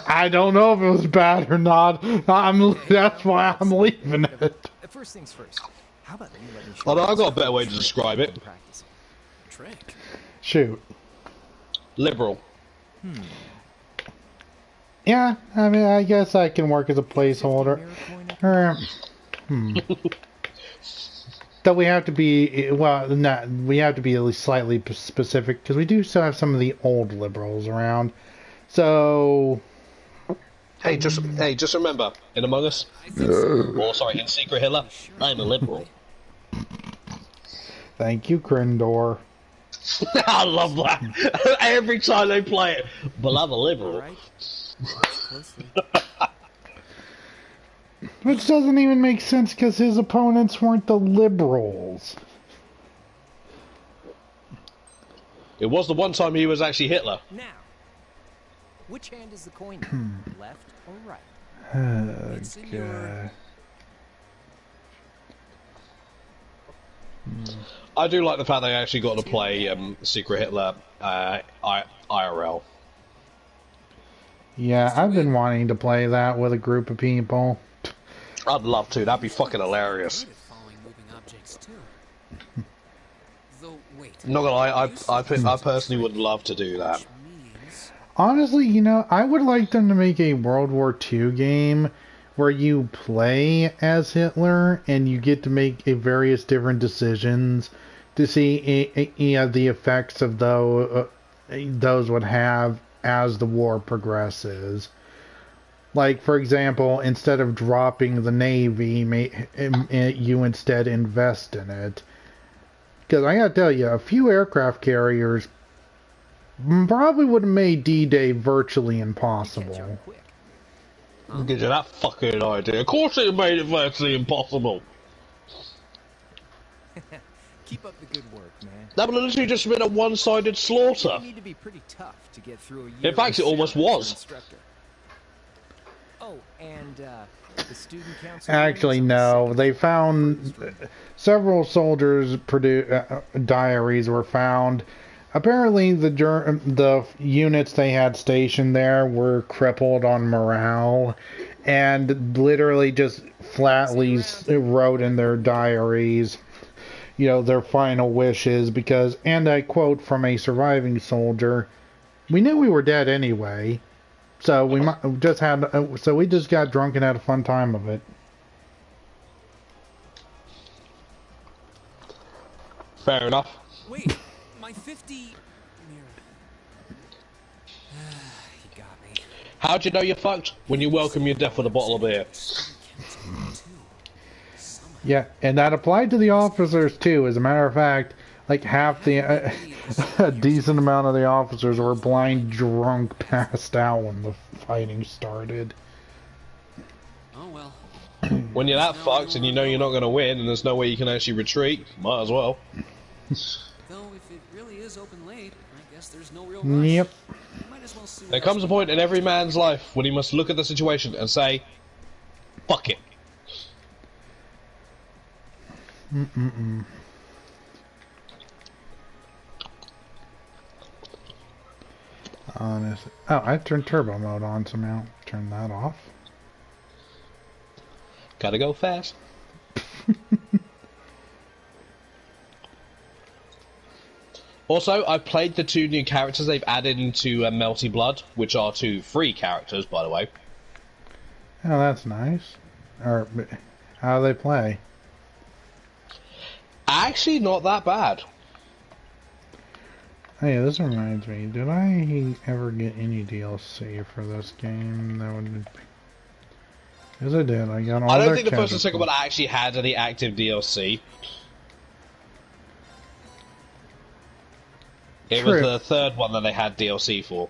I don't know if it was bad or not. That's why I'm leaving it. First things first. How about you let me show Oh, no, you I've got a some better way to trick describe you've it. been practicing? Trick. Shoot. Liberal. Yeah, I mean, I guess I can work as a placeholder. Though we have to be, well, not, we have to be at least slightly specific, because we do still have some of the old liberals around. So... Hey, just remember, in Among Us, or sorry, in Secret Hitler, I'm a liberal. Thank you, Grindor. I love that. Every time they play it, but I'm a liberal. Right. Closely. Which doesn't even make sense because his opponents weren't the liberals. It was the one time he was actually Hitler. Now, which hand is the coin in? Left or right? It's in your... I do like the fact they actually got to play Secret Hitler IRL. Yeah, I've been wanting to play that with a group of people. I'd love to. That'd be fucking hilarious. Good at following moving objects too. Though wait. Not gonna lie, I personally would love to do that. Which means Honestly, you know, I would like them to make a World War II game where you play as Hitler and you get to make various different decisions to see the effects of those would have as the war progresses. Like, for example, instead of dropping the Navy, you instead invest in it. Because I gotta tell you, a few aircraft carriers probably would have made D-Day virtually impossible. I'll give you that fucking idea. Of course it made it virtually impossible. Keep up the good work, man. That would have literally just been a one-sided slaughter. You need to be pretty tough to get through a year. In fact, it almost was. Instructor. Oh, and the student council. Actually, no. They found several soldiers' diaries were found. Apparently, the units they had stationed there were crippled on morale, and literally just flatly wrote in their diaries, you know, their final wishes. Because, and I quote from a surviving soldier, "We knew we were dead anyway, so we just got drunk and had a fun time of it." Fair enough. wait, my 50 mirror. You got me. How'd you know you're fucked? When you welcome your death with a bottle of beer. Yeah, and that applied to the officers too. As a matter of fact, like half the, a decent amount of the officers were blind drunk, passed out when the fighting started. Oh well. When you're that fucked and you know you're not going to win and there's no way you can actually retreat, might as well. Though if it really is open late, I guess there's no real rush. Yep. Might as well see There what comes a else point in every man's life when he must look at the situation and say, fuck it. Honestly. Oh, I turned turbo mode on somehow. Turn that off. Gotta go fast. Also, I've played the 2 new characters they've added into Melty Blood, which are 2 free characters, by the way. Oh, that's nice. Or, how do they play? Actually, not that bad. Hey, this reminds me. Did I ever get any DLC for this game? That would. Yes, I did. I got all. I don't their think the first and characters. second one actually had any active DLC. It was True. the third one that they had DLC for.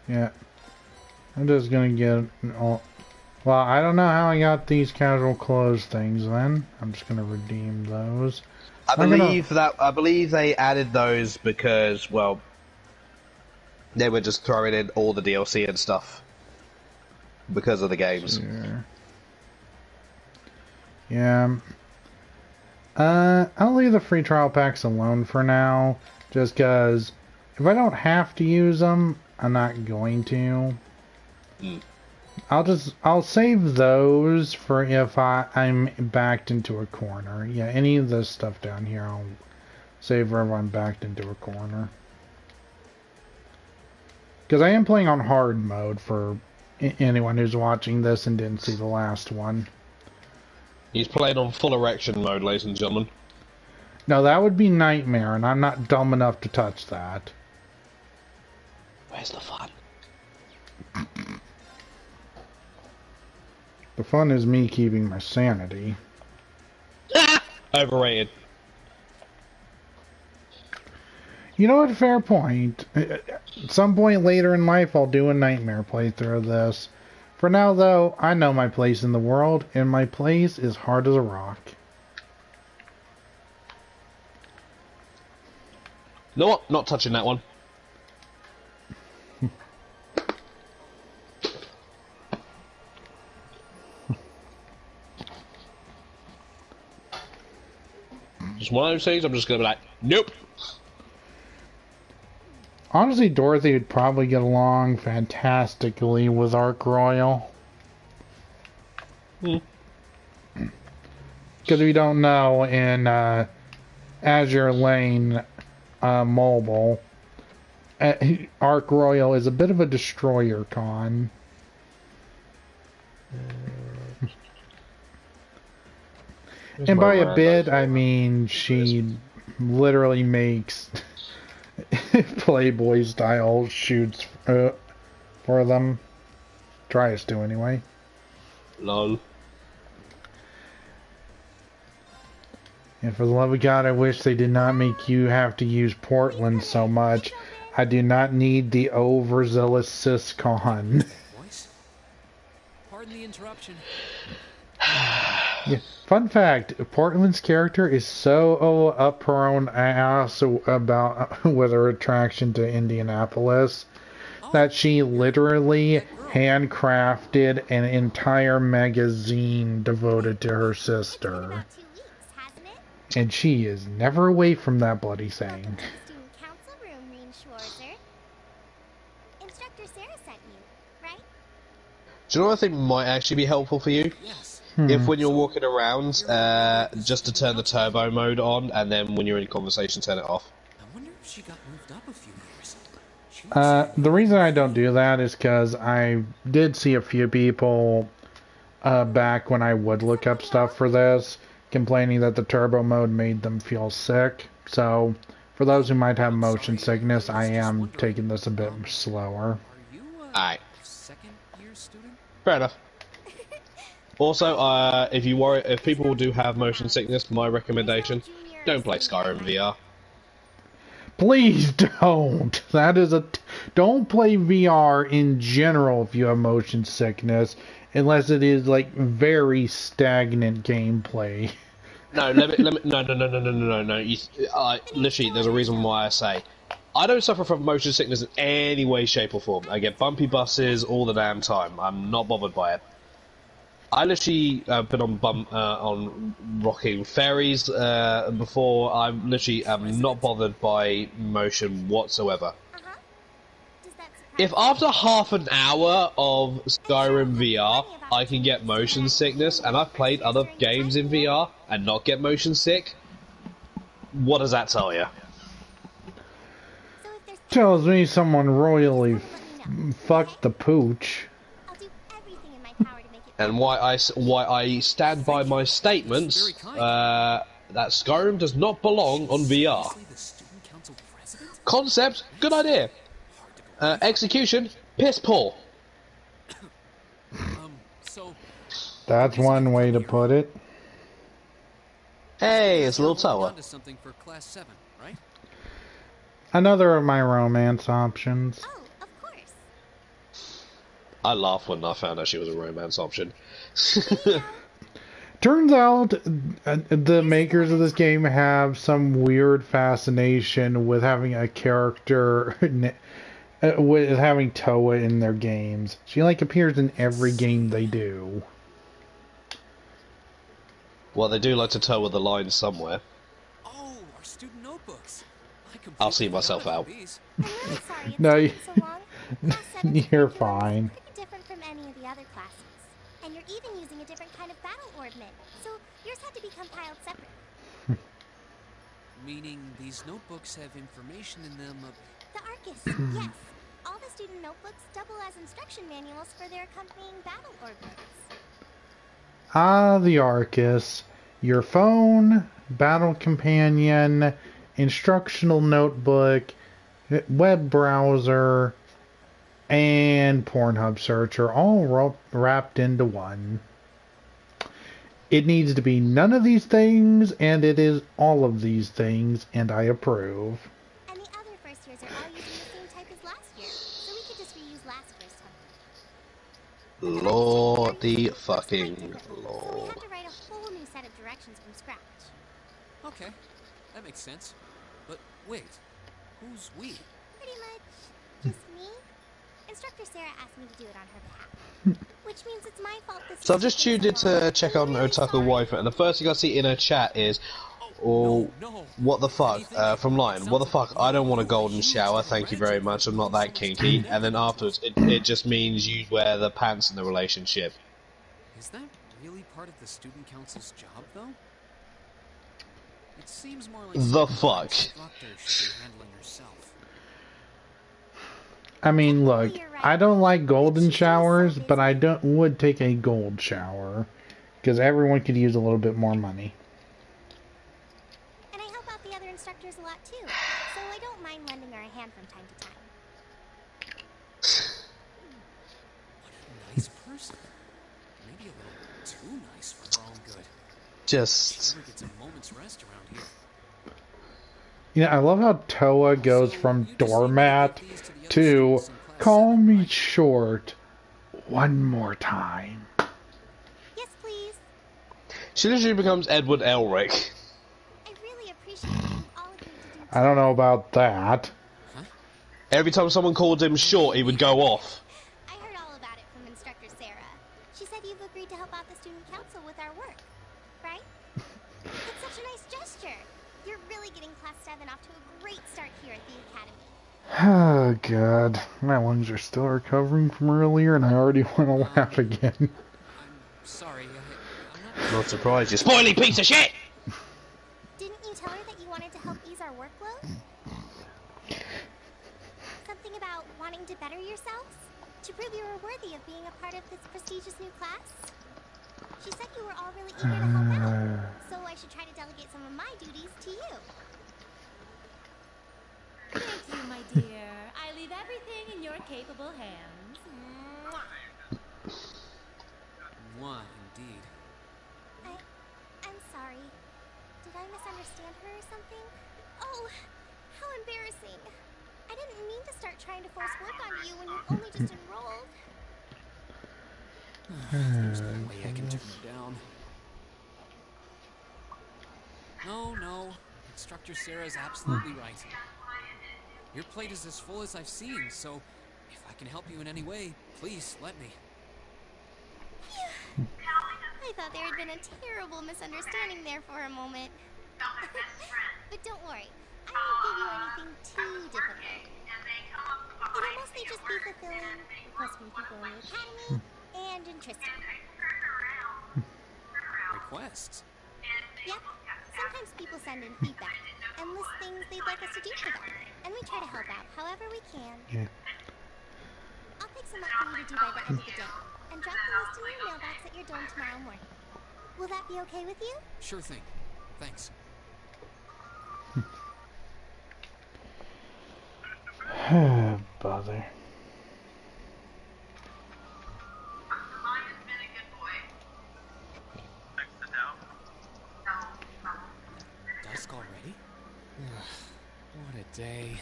Yeah. I'm just gonna get all. Well, I don't know how I got these casual clothes things. Then I'm just gonna redeem those. I believe they added those because, well, they were just throwing in all the DLC and stuff because of the games. Yeah. I'll leave the free trial packs alone for now, just because if I don't have to use them, I'm not going to. Mm. I'll save those for if I'm backed into a corner. Yeah, any of this stuff down here I'll save wherever I'm backed into a corner. Because I am playing on hard mode for anyone who's watching this and didn't see the last one. He's playing on full erection mode, ladies and gentlemen. No, that would be Nightmare, and I'm not dumb enough to touch that. Where's the fun? The fun is me keeping my sanity. Overrated. You know what? Fair point. At some point later in life, I'll do a Nightmare playthrough of this. For now, though, I know my place in the world, and my place is hard as a rock. No, what? Not touching that one. Just one of those things, I'm just gonna be like, nope. Honestly, Dorothy would probably get along fantastically with Ark Royal. Hmm. Because we don't know, in Azure Lane Mobile, Ark Royal is a bit of a destroyer con. And by a bit, I mean she literally makes Playboy style shoots for them. Tries to, anyway. Lol. And for the love of God, I wish they did not make you have to use Portland so much. I do not need the overzealous syscon. Pardon the interruption. Yeah. Fun fact, Portland's character is so up her own ass about with her attraction to Indianapolis that she literally handcrafted an entire magazine devoted to her sister. And she is never away from that bloody saying. Do you know what I think might actually be helpful for you? Yes. If when you're walking around, just to turn the turbo mode on, and then when you're in conversation, turn it off. I wonder if she got moved up a few years. The reason I don't do that is because I did see a few people back when I would look up stuff for this, complaining that the turbo mode made them feel sick. So, for those who might have motion sickness, I am taking this a bit slower. Are you Alright. second year student? Fair enough. Also, if people do have motion sickness, my recommendation, don't play Skyrim VR. Please don't. Don't play VR in general if you have motion sickness, unless it is like very stagnant gameplay. No, no. Literally, there's a reason why I say I don't suffer from motion sickness in any way, shape, or form. I get bumpy buses all the damn time. I'm not bothered by it. I literally been on rocking ferries before. I'm literally not bothered by motion whatsoever. If after half an hour of Skyrim VR I can get motion sickness, and I've played other games in VR and not get motion sick, what does that tell you? Tells me someone royally fucked the pooch. And why I stand by my statements that Skyrim does not belong on VR. Concept, good idea. Execution, piss poor. That's one way to put it. Hey, it's a little tower. Something for class 7, right? Another of my romance options. Oh, of course. I laughed when I found out she was a romance option. Turns out the makers of this game have some weird fascination with having a character with having Toa in their games. She like appears in every game they do. Well, they do like to toe with the line somewhere. Oh, our student notebooks. I'll see myself out. No, Class 7's You're curriculum fine. is pretty different from any of the other classes. And you're even using a different kind of battle ordnance. So yours had to be compiled separately. Meaning these notebooks have information in them of... The Arcus, yes. All the student notebooks double as instruction manuals for their accompanying battle ordnance. Ah, the Arcus. Your phone, battle companion, instructional notebook, web browser, and Pornhub search are all wrapped into one. It needs to be none of these things, and it is all of these things, and I approve. And the other first years are all using the same type as last year, so we could just reuse last year's template. Lord the fucking So we Lord. had to write a whole new set of directions from scratch. Okay, that makes sense. But wait, who's we? Pretty much just me. Instructor Sarah asked me to do it on her behalf. Which means it's my fault this So I've just tuned in to check on Otaku Wife, and the first thing I see in her chat is, oh, what the fuck, from Lion, what the fuck, I don't want a golden shower, thank you very much, I'm not that kinky. And then afterwards, it just means you wear the pants in the relationship. Is that really part of the student council's job, though? It seems more like The fuck? instructor should be handling herself. I mean, look, I don't like golden showers, but I would take a gold shower. Because everyone could use a little bit more money. And I help out the other instructors a lot too, so I don't mind lending her a hand from time to time. Nice person. Maybe a little too nice for her own good. Just... She never gets a moment's rest around here. You know, I love how Toa goes from doormat to call me short one more time. Yes, please. She literally becomes Edward Elric. I really appreciate what you all agreed to do. I don't know about that. Every time someone called him short, he would go off. I heard all about it from Instructor Sarah. She said you've agreed to help out the student council with our work, right? It's such a nice gesture. You're really getting Class 7 off to a great start here at the academy. Oh, God. My lungs are still recovering from earlier, and I already want to laugh again. I'm sorry, I'm Not surprised, you spoiling piece of shit! Didn't you tell her that you wanted to help ease our workload? Something about wanting to better yourselves? To prove you were worthy of being a part of this prestigious new class? She said you were all really eager to help out, so I should try to delegate some of my duties to you. Thank you, my dear. I leave everything in your capable hands. Mwah, indeed. I'm sorry. Did I misunderstand her or something? Oh, how embarrassing. I didn't mean to start trying to force work on you when you only just enrolled. There's no way I can turn her down. No. Instructor Sarah's absolutely right. Your plate is as full as I've seen, so if I can help you in any way, please let me. I thought there had been a terrible misunderstanding there for a moment. But don't worry, I won't give you anything too difficult. It'll mostly just be fulfilling requests from people in the academy and interesting. Requests? Yep. Sometimes people send in feedback and list things they'd like us to do for them, and we try to help out however we can. Yeah. I'll pick some up for you to do by the end of the day, and drop the list in your mailbox at your dorm tomorrow morning. Will that be okay with you? Sure thing. Thanks. Bother. Dusk already? What a day.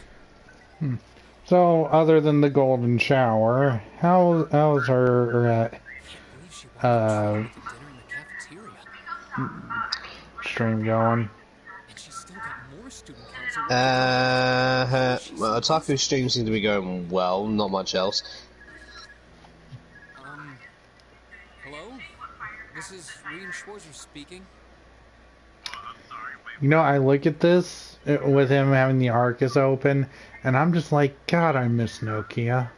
So, other than the golden shower, how's her stream going? Well, Otaku stream seems to be going well, not much else. Hello? This is Reem Schwarzer speaking. You know, I look at this with him having the Arcus open, and I'm just like, God, I miss Nokia.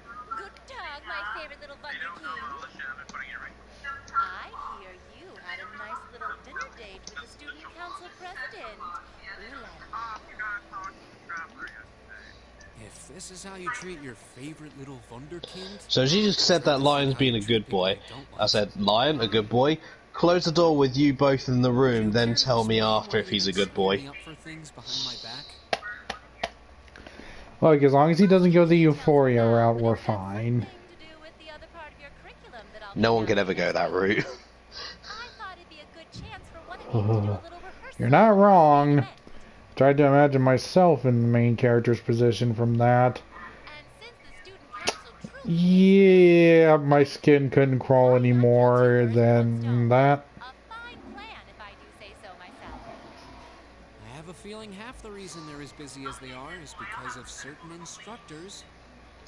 favorite little wunderkind? I hear you had a nice little dinner date with the student council president. Ooh la la. If this is how you treat your favorite little wunderkind, So she just said that Lion's being a good boy. I said, Lion, a good boy? Close the door with you both in the room, then tell me after if he's a good boy. Look, as long as he doesn't go the Euphoria route, we're fine. No one could ever go that route. You're not wrong. Tried to imagine myself in the main character's position from that. Yeah, my skin couldn't crawl any more than that. I have a feeling half the reason they're as busy as they are is because of certain instructors.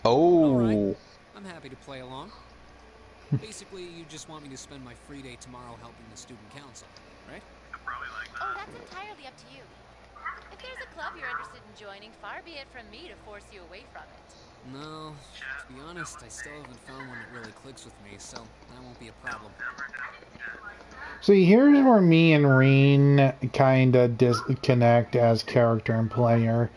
Oh. Right. I'm happy to play along. Basically, you just want me to spend my free day tomorrow helping the student council, right? Oh, that's entirely up to you. If there's a club you're interested in joining, far be it from me to force you away from it. No, to be honest, I still haven't found one that really clicks with me, so that won't be a problem. See, here's where me and Reen kinda disconnect as character and player.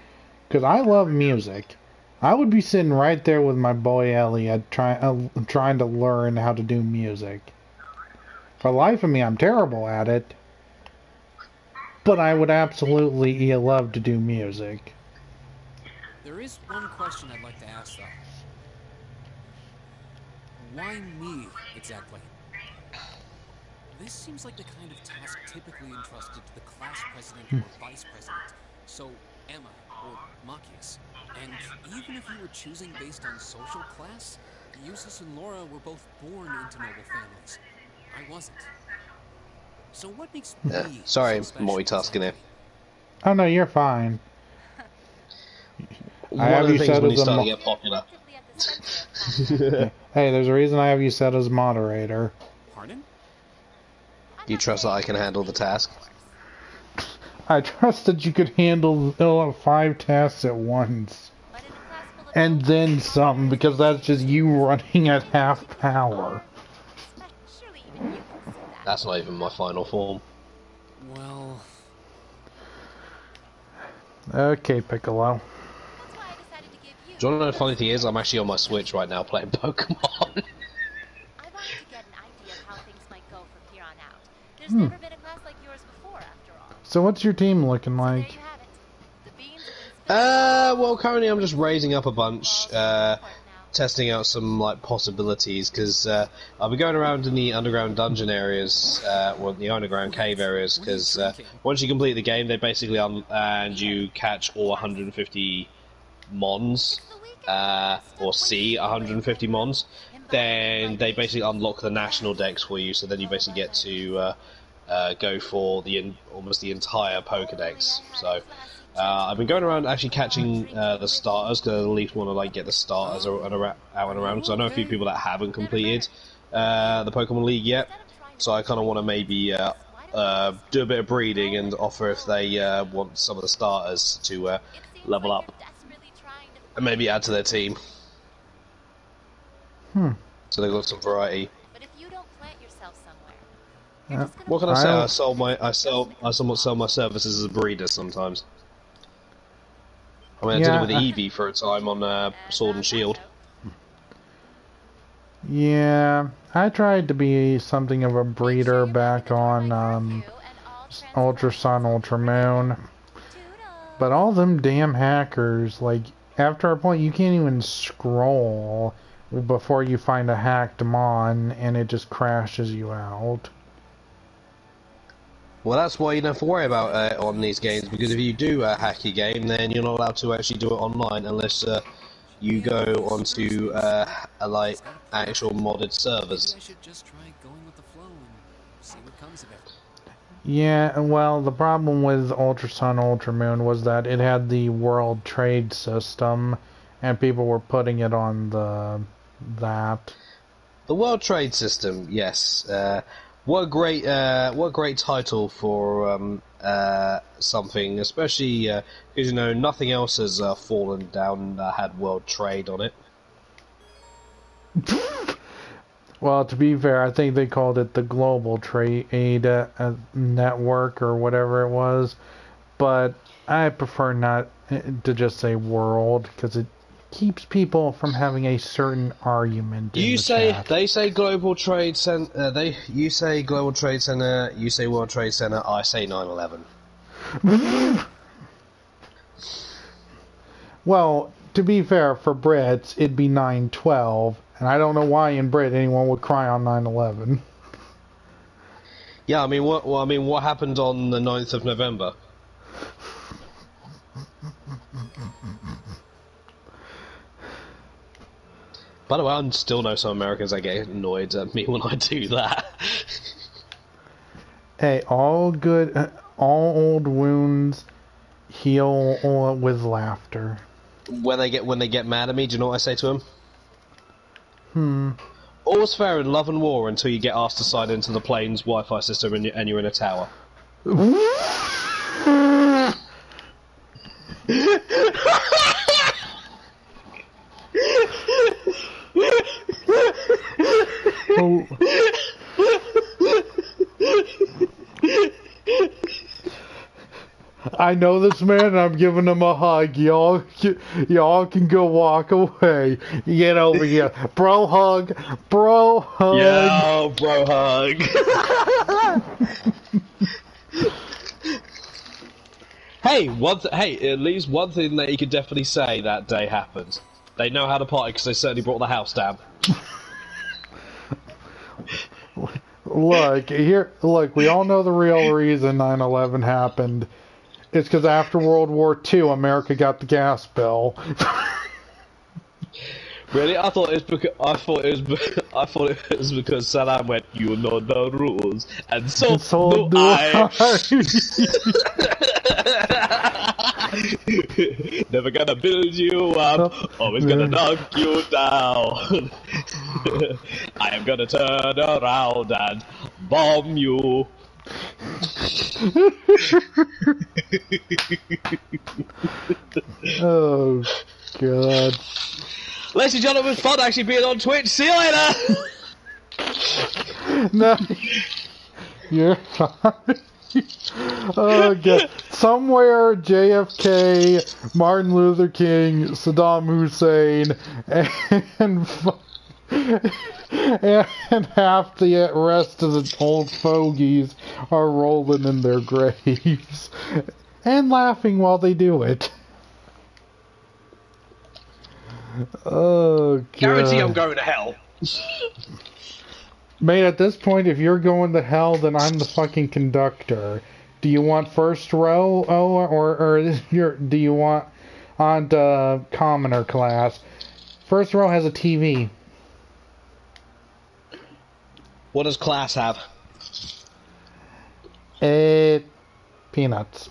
Because I love music. I would be sitting right there with my boy Elliot trying to learn how to do music. For the life of me, I'm terrible at it. But I would absolutely love to do music. There is one question I'd like to ask, though. Why me, exactly? This seems like the kind of task typically entrusted to the class president or vice president. So, Emma, or Machias. And even if you were choosing based on social class, Eustace and Laura were both born into noble families. I wasn't. So what makes me sorry, so special, multitasking here. Oh no, you're fine. One of the things when you start to get popular. Hey, there's a reason I have you set as moderator. Pardon? Do you trust that I can handle the task? I trust that you could handle 5 tasks at once. And then some, because that's just you running at half power. That's not even my final form. Well... Okay, Piccolo. Do you want to know the funny thing is, I'm actually on my Switch right now playing Pokemon. I wanted to get an idea of how things might go from here on out. There's never been a class like yours before, after all. So what's your team looking like? There you have it. The beans have been well, currently I'm just raising up a bunch, testing out some, like, possibilities, because, I'll be going around in the underground dungeon areas, well, the underground cave areas, because, once you complete the game, they basically, and you catch all 150 Mons, or see 150 Mons, then they basically unlock the national decks for you, so then you basically get to, go for almost the entire Pokedex, so... I've been going around actually catching the starters, because I at least want to like get the starters out and around, because I know a few people that haven't completed the Pokemon League yet, so I kind of want to maybe do a bit of breeding and offer if they want some of the starters to level up and maybe add to their team. So they've got some variety. But if you don't plant yourself somewhere, What can I say? I somewhat sell my services as a breeder sometimes. I mean, I did it with Eevee for a time on Sword and Shield. Yeah, I tried to be something of a breeder back on Ultra Sun, Ultra Moon. But all them damn hackers, like, after a point you can't even scroll before you find a hacked Mon, and it just crashes you out. Well, that's why you don't have to worry about on these games, because if you do hack your game, then you're not allowed to actually do it online unless you go onto like actual modded servers. I should just try going with the flow and see what comes of it. Yeah, well, the problem with Ultra Sun, Ultra Moon was that it had the World Trade System, and people were putting it on that. The World Trade System, yes. What a great title for something, especially because you know nothing else has fallen down had World Trade on it. Well, to be fair, I think they called it the Global Trade Network or whatever it was. But I prefer not to just say world because it keeps people from having a certain argument in the chat. They say Global Trade Center. You say Global Trade Center. You say World Trade Center. I say 9/11. Well, to be fair, for Brits, it'd be 9/12, and I don't know why in Brit anyone would cry on 9/11. Yeah, I mean, what happened on the 9th of November? By the way, I still know some Americans that get annoyed at me when I do that. Hey, all old wounds heal with laughter. When they get mad at me, do you know what I say to them? All's fair in love and war until you get asked to sign into the plane's Wi-Fi system and you're in a tower. Oh. I know this man and I'm giving him a hug. Y'all can go walk away. Get over here. Bro hug. Bro hug. Yo, bro hug. Hey, at least one thing that you could definitely say that day happened. They know how to party because they certainly brought the house down. Look, we all know the real reason 9/11 happened. It's because after World War II, America got the gas bill. Really? I thought it was because Saddam went, "You know the rules," and so do I. Never gonna build you up, always gonna knock you down. I am gonna turn around and bomb you. Oh, God. Ladies and gentlemen, it was fun actually being on Twitch. See you later! No. You're fine. Oh, God. Somewhere JFK, Martin Luther King, Saddam Hussein, and half the rest of the old fogies are rolling in their graves and laughing while they do it. Oh, God. Guarantee I'm going to hell. Mate, at this point, if you're going to hell, then I'm the fucking conductor. Do you want first row, or do you want on commoner class? First row has a TV. What does class have? Peanuts.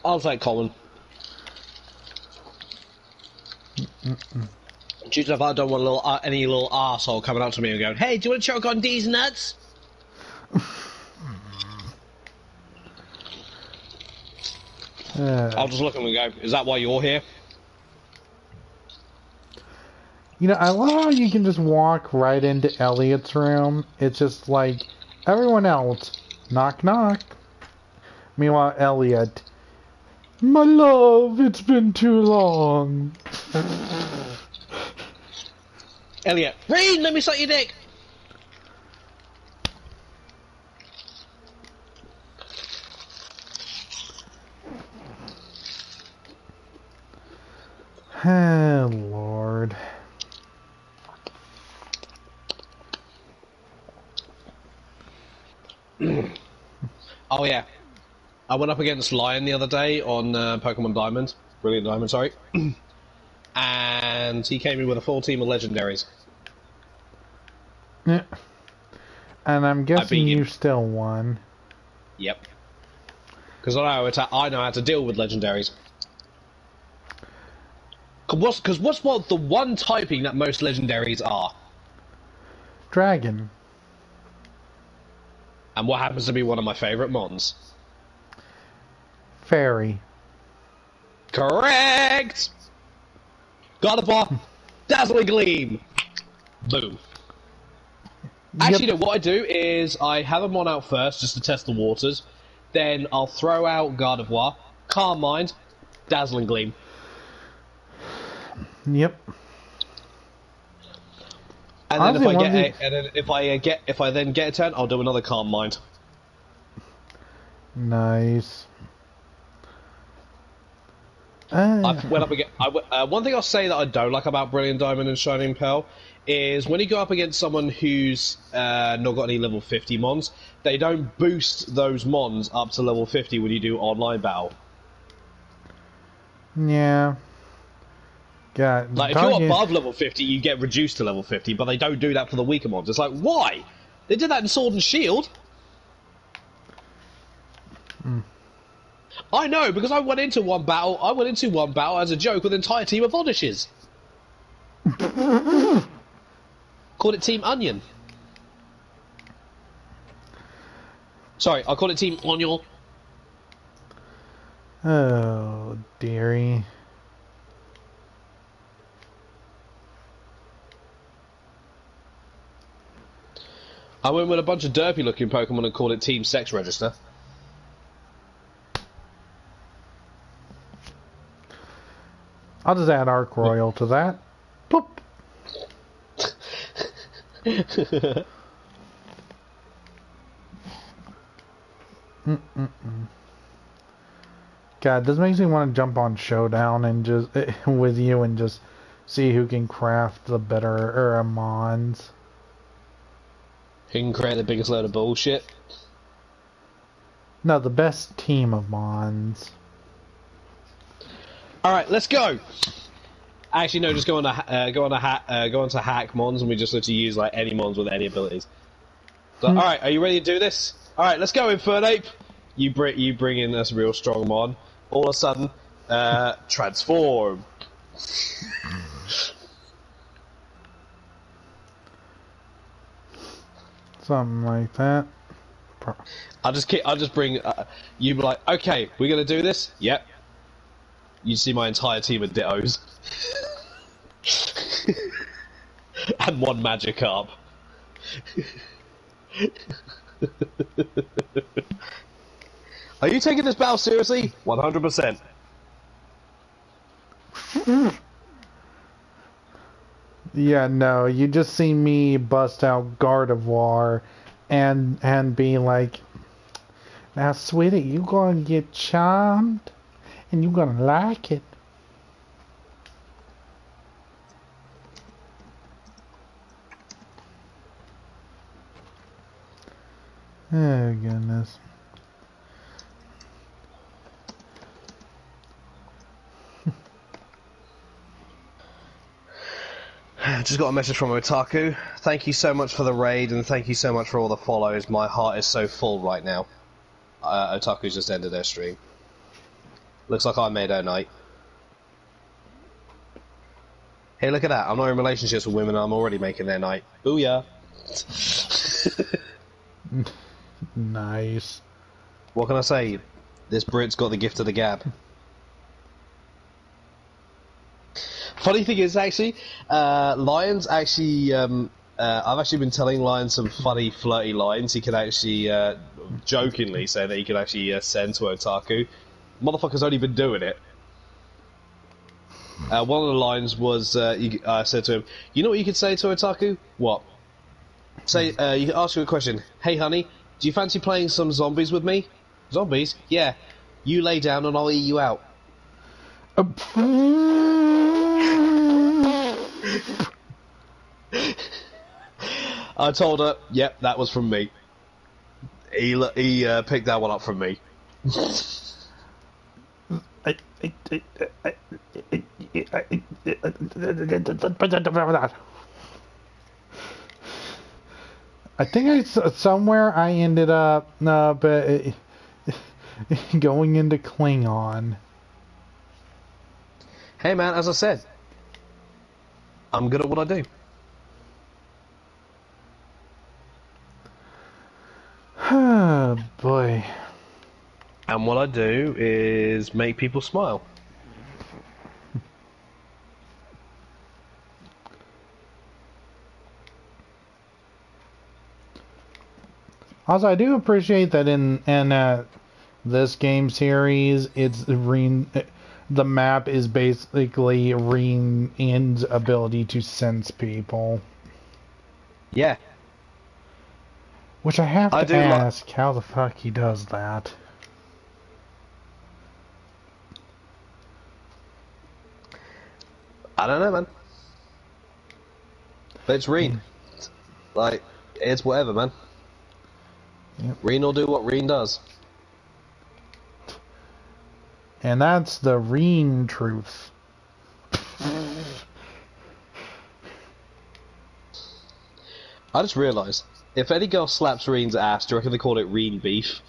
I'll take common. Due to if I don't want any little arsehole coming up to me and going, "Hey, do you want to choke on these nuts?" I'll just look at them and go, "Is that why you're here?" You know, I love how you can just walk right into Elliot's room. It's just like everyone else. Knock, knock. Meanwhile, Elliot, my love, it's been too long. Elliot, Reed, let me suck your dick. Oh, Lord. Oh yeah, I went up against Lion the other day on Pokemon Diamond, Brilliant Diamond, sorry, and he came in with a full team of legendaries. Yeah. And I'm guessing you still won. Yep. Because I know how to deal with legendaries. Because what's the one typing that most legendaries are? Dragon. And what happens to be one of my favourite mons? Fairy. Correct! Got a bot! Dazzling Gleam! Boom. Actually, no, what I do is I have a mon out first, just to test the waters. Then I'll throw out Gardevoir, Calm Mind, Dazzling Gleam. Yep. And then if I then get a turn, I'll do another Calm Mind. Nice. One thing I'll say that I don't like about Brilliant Diamond and Shining Pearl is when you go up against someone who's not got any level 50 mons, they don't boost those mons up to level 50 when you do online battle. Yeah. God, like, if you're above level 50, you get reduced to level 50, but they don't do that for the weaker mons. It's like, why? They did that in Sword and Shield. I know, because I went into one battle as a joke with an entire team of Odyshes. Called it Team Onion. Sorry, I called it Team Onion. Oh, dearie. I went with a bunch of derpy looking Pokemon and called it Team Sex Register. I'll just add Arc Royal to that. Boop. God, this makes me want to jump on Showdown and just with you and just see who can craft the better mons. Who can create the biggest load of bullshit? No, the best team of mons. Alright, let's go! Actually, no, just go on to hack mons, and we just literally use like any mons with any abilities. So, alright, are you ready to do this? Alright, let's go, Infernape! You bring in this real strong mon. All of a sudden, transform! Something like that. I'll just bring, you be like, okay, we're gonna do this? Yep. You see my entire team of Dittos. And one Magikarp. Are you taking this battle seriously? 100%. Yeah, no, you just see me bust out Gardevoir and be like, now, sweetie, you gonna get charmed? And you're gonna like it. Oh, goodness. Just got a message from Otaku. Thank you so much for the raid, and thank you so much for all the follows. My heart is so full right now. Otaku's just ended their stream. Looks like I made her night. Hey, look at that. I'm not in relationships with women, and I'm already making their night. Booyah. Nice. What can I say? This Brit's got the gift of the gab. Funny thing is, actually, Lion's actually, I've actually been telling Lion some funny, flirty lines. He can actually, jokingly say that he can actually send to Otaku. Motherfucker's only been doing it. One of the lines was, I said to him, you know what you could say to Otaku? What? Say, you can ask you a question. Hey, honey, do you fancy playing some zombies with me? Zombies? Yeah. You lay down and I'll eat you out. I told her, yep, that was from me. He picked that one up from me. I think somewhere I ended up going into Klingon. Hey man, as I said, I'm good at what I do. Oh boy. And what I do is make people smile. Also, I do appreciate that in this game series, the map is basically Ian's ability to sense people. Yeah. Which I have to ask how the fuck he does that. I don't know, man. But it's Reen. Like, it's whatever, man. Yep. Reen will do what Reen does. And that's the Reen truth. I just realised, if any girl slaps Reen's ass, do you reckon they call it Reen beef?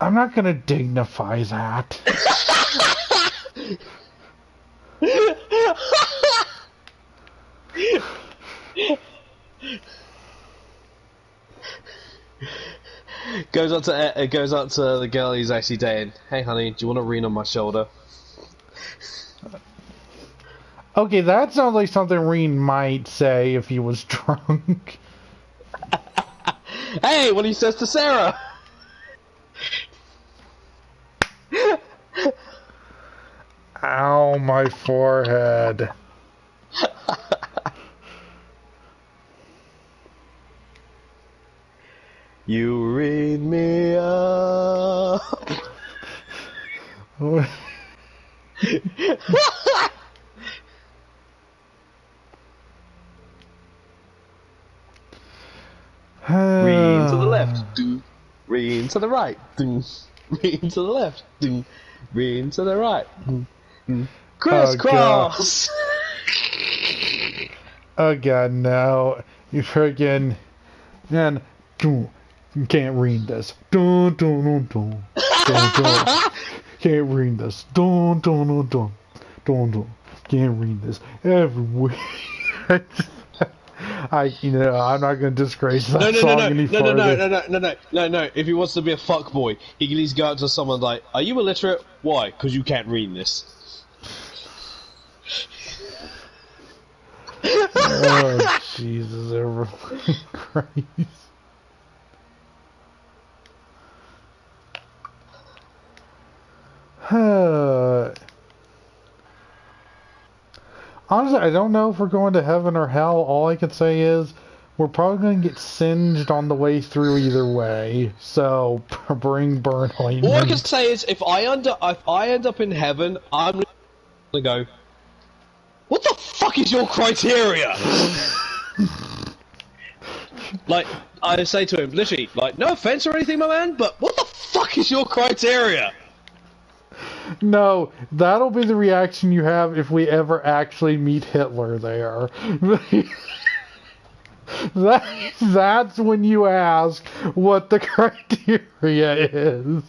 I'm not gonna dignify that. Goes up to the girl he's actually dating. Hey, honey, do you want to Reen on my shoulder? Okay, that sounds like something Reen might say if he was drunk. Hey, what he says to Sarah. Ow, my forehead. You read me up. Reen to the left. Reen to the right. Reen to the left. Reen to the right. Crisscross. Oh god, no. You friggin'... Man, you can't read this. Dun, dun, dun, dun. Dun, dun. Can't read this. Dun, dun, dun, dun. Dun, dun. Can't read this. Everywhere. I'm not gonna disgrace that song any further. No. If he wants to be a fuckboy, he can at least go out to someone like, "Are you illiterate? Why? Because you can't read this." Oh, Jesus, everything Christ. Honestly, I don't know if we're going to heaven or hell. All I can say is we're probably going to get singed on the way through either way. So bring burn ointment. All I can say is if I end up in heaven, I'm gonna go, what the fuck is your criteria? Like, I say to him, literally, like, no offense or anything, my man, but what the fuck is your criteria? No, that'll be the reaction you have if we ever actually meet Hitler there. That's when you ask what the criteria is.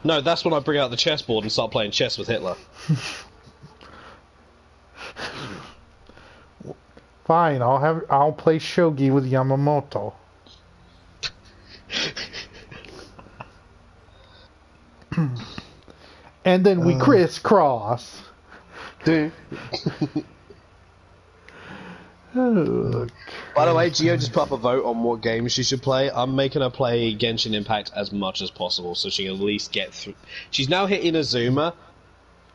No, that's when I bring out the chessboard and start playing chess with Hitler. Fine, I'll play shogi with Yamamoto. And then we crisscross. By the way, Gio just put up a vote on what games she should play. I'm making her play Genshin Impact as much as possible so she can at least get through. She's now hitting Azuma,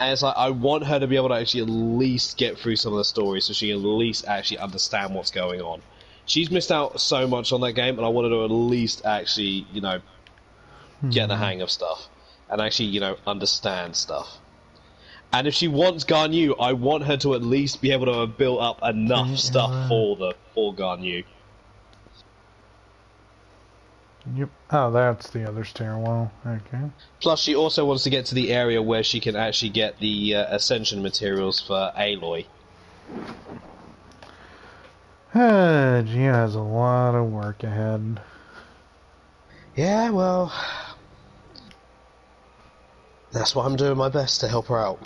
and it's like I want her to be able to actually at least get through some of the stories so she can at least actually understand what's going on. She's missed out so much on that game, and I wanted to at least actually, get the hang of stuff and actually, understand stuff. And if she wants Garnu, I want her to at least be able to build up enough stuff for Garnu. Yep. Oh, that's the other stairwell. Okay. Plus, she also wants to get to the area where she can actually get the Ascension materials for Aloy. Gia has a lot of work ahead. Yeah, well... that's why I'm doing my best to help her out.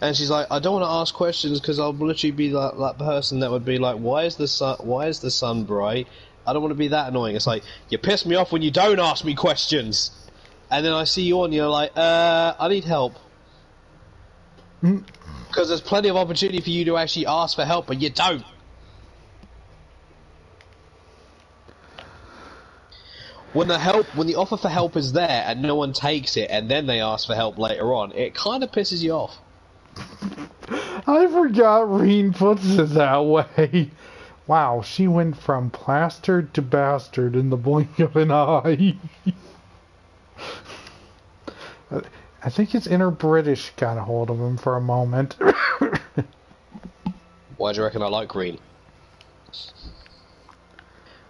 And she's like, I don't want to ask questions because I'll literally be like that person that would be like, why is the sun bright? I don't want to be that annoying. It's like, you piss me off when you don't ask me questions. And then I see you on, you're like, I need help. Because there's plenty of opportunity for you to actually ask for help, but you don't. When the offer for help is there and no one takes it, and then they ask for help later on, it kind of pisses you off. I forgot Reen puts it that way. Wow, she went from plastered to bastard in the blink of an eye. I think his inner British got a hold of him for a moment. Why do you reckon I like green?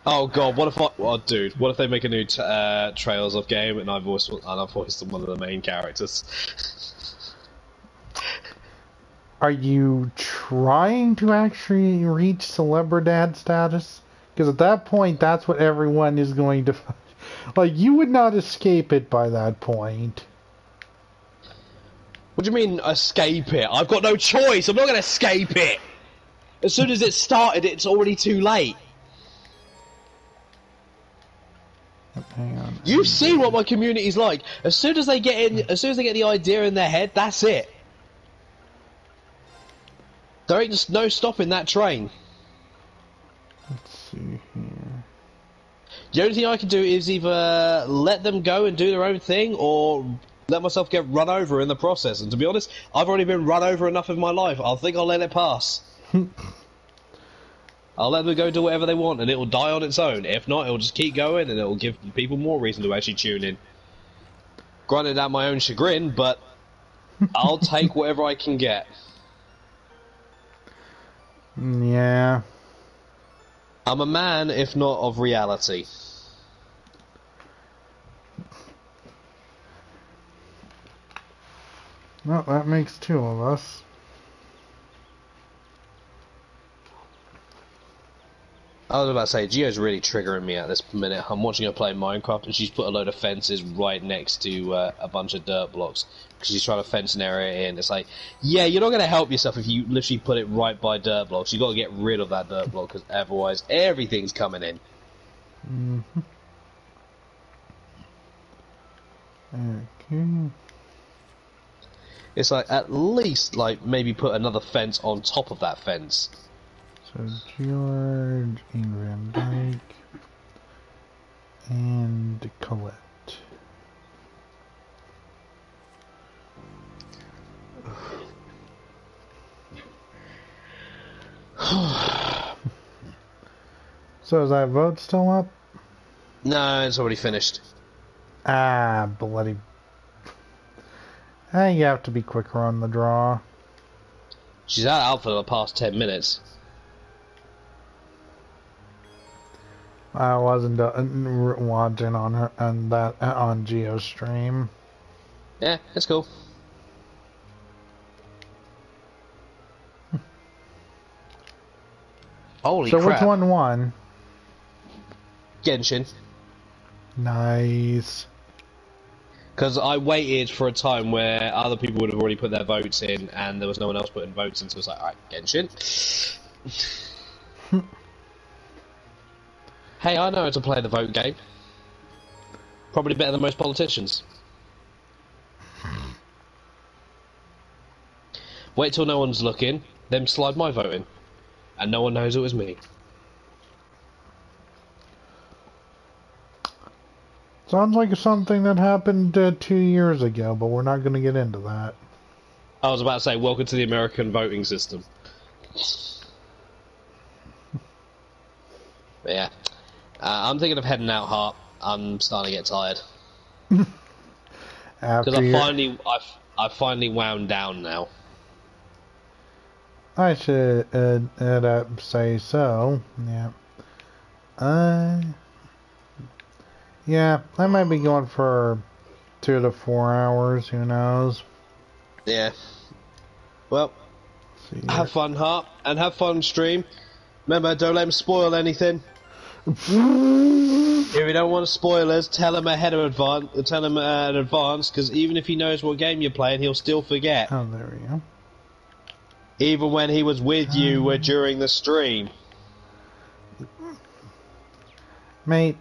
Oh god, what if dude, what if they make a new Trails of game and I've voiced one of the main characters? Are you trying to actually reach celebridad status? Because at that point, that's what everyone is going to... Like, you would not escape it by that point. What do you mean, escape it? I've got no choice, I'm not going to escape it! As soon as it started, it's already too late. Hang on. You've seen what my community's like. As soon as they get the idea in their head, that's it. There ain't just no stopping that train. Let's see here. The only thing I can do is either let them go and do their own thing, or let myself get run over in the process. And to be honest, I've already been run over enough in my life. I think I'll let it pass. I'll let them go do whatever they want, and it will die on its own. If not, it will just keep going, and it will give people more reason to actually tune in. Granted, at my own chagrin, but I'll take whatever I can get. Yeah. I'm a man, if not of reality. Well, that makes two of us. I was about to say, Gio's really triggering me at this minute. I'm watching her play Minecraft, and she's put a load of fences right next to a bunch of dirt blocks. Because she's trying to fence an area in. It's like, yeah, you're not going to help yourself if you literally put it right by dirt blocks. You've got to get rid of that dirt block, because otherwise everything's coming in. Mm-hmm. Okay. It's like, at least, like, maybe put another fence on top of that fence. So George, Ian Van Dyke, and Colette. So is that vote still up? No, it's already finished. Ah, bloody... you have to be quicker on the draw. She's out for the past 10 minutes. I wasn't watching on her on Geo's stream. Yeah, it's cool. Holy so crap. which one won? Genshin. Nice. Because I waited for a time where other people would have already put their votes in, and there was no one else putting votes in, so it was like, alright, Genshin. Hey, I know how to play the vote game. Probably better than most politicians. Wait till no one's looking, then slide my vote in. And no one knows it was me. Sounds like something that happened 2 years ago, but we're not going to get into that. I was about to say, welcome to the American voting system. But yeah. I'm thinking of heading out, Hart. I'm starting to get tired. Because I finally wound down now. I should say so. Yeah. Yeah, I might be going for 2 to 4 hours. Who knows? Yeah. Well, have fun, Hart, and have fun, stream. Remember, don't let him spoil anything. If you don't want spoilers, tell him in advance, because even if he knows what game you're playing, he'll still forget. Oh, there we go. Even when he was with you during the stream. Mate,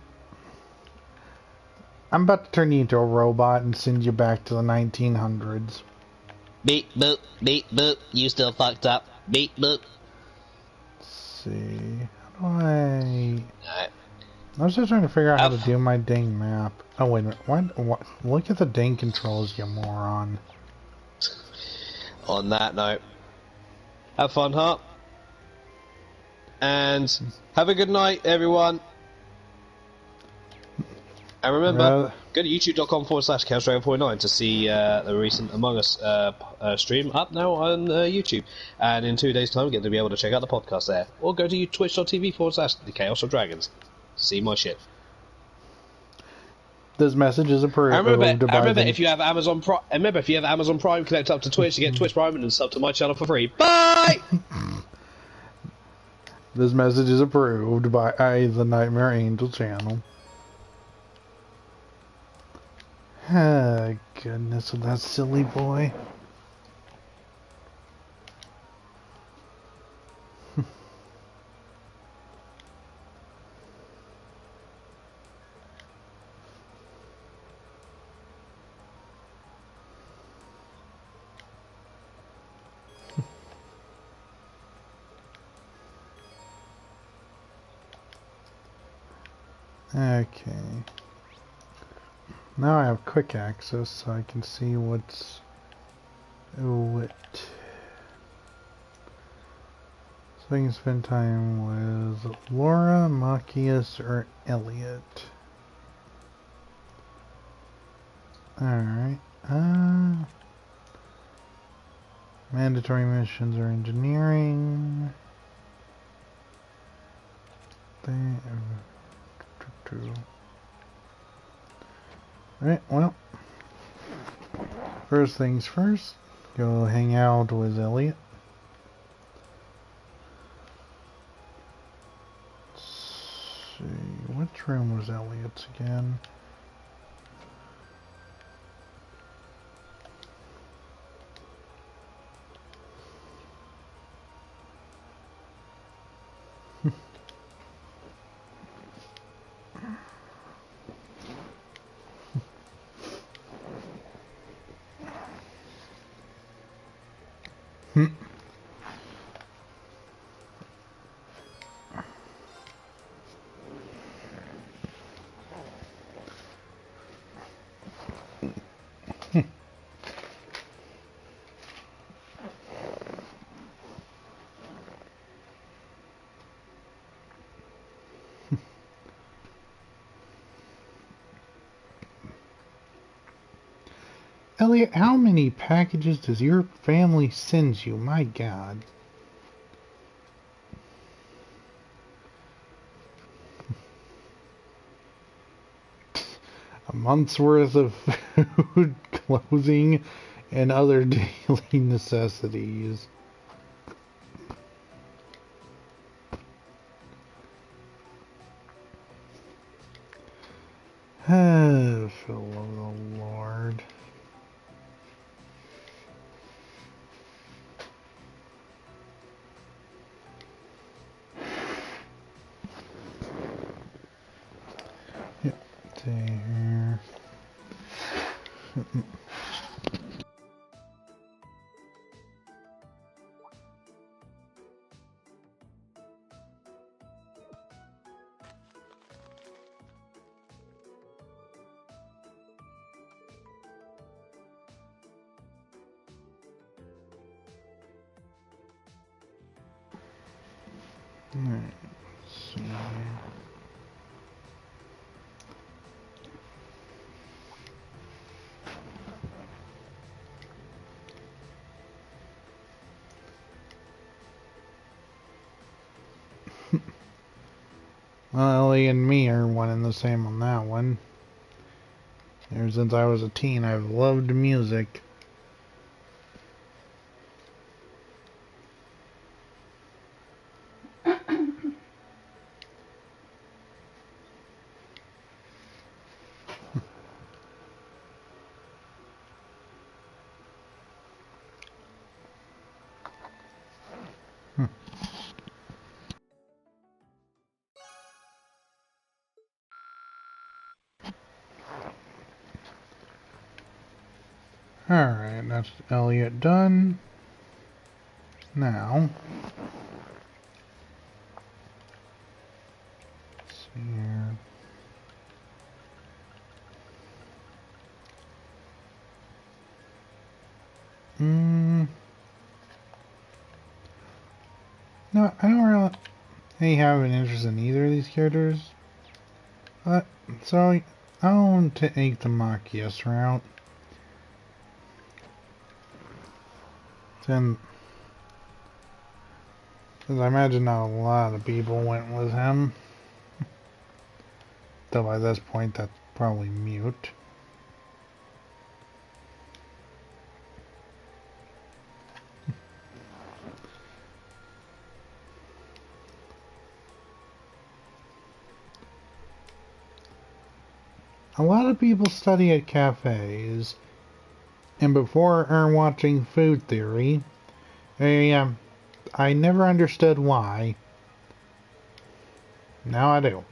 I'm about to turn you into a robot and send you back to the 1900s. Beep boop, you still fucked up. Beep boop. Let's see. How do I... Alright. I was just trying to figure out how to do my dang map. Oh, wait a minute. What? Look at the dang controls, you moron. On that note, have fun, huh? And have a good night, everyone. And remember, go to youtube.com/Counter-Strike49 to see the recent Among Us stream up now on YouTube. And in 2 days' time, get to be able to check out the podcast there. Or go to twitch.tv/The Chaos of Dragons to see my shit. This message is approved. I remember if you have Amazon Prime. Remember, if you have Amazon Prime, connect up to Twitch to get Twitch Prime and sub to my channel for free. Bye. This message is approved by the Nightmare Angel channel. Ah, goodness of that silly boy. Okay. Now I have quick access so I can see what's what. So I can spend time with Laura, Machias, or Elliot. Alright. Mandatory missions are engineering. Alright, well. First things first. Go hang out with Elliot. Let's see. Which room was Elliot's again? Elliot, how many packages does your family send you? My God. A month's worth of food, clothing, and other daily necessities. Oh, for the love of the Lord. Yep, stay here. Alright, so well, Ellie and me are one and the same on that one. Ever since I was a teen, I've loved music. Alright, that's Elliot done. Now, let's see here. No, I don't really have an interest in either of these characters. So, I want to take the Machias route. Then, because I imagine not a lot of people went with him. Though by this point, that's probably mute. A lot of people study at cafes, and before watching Food Theory, I never understood why. Now I do.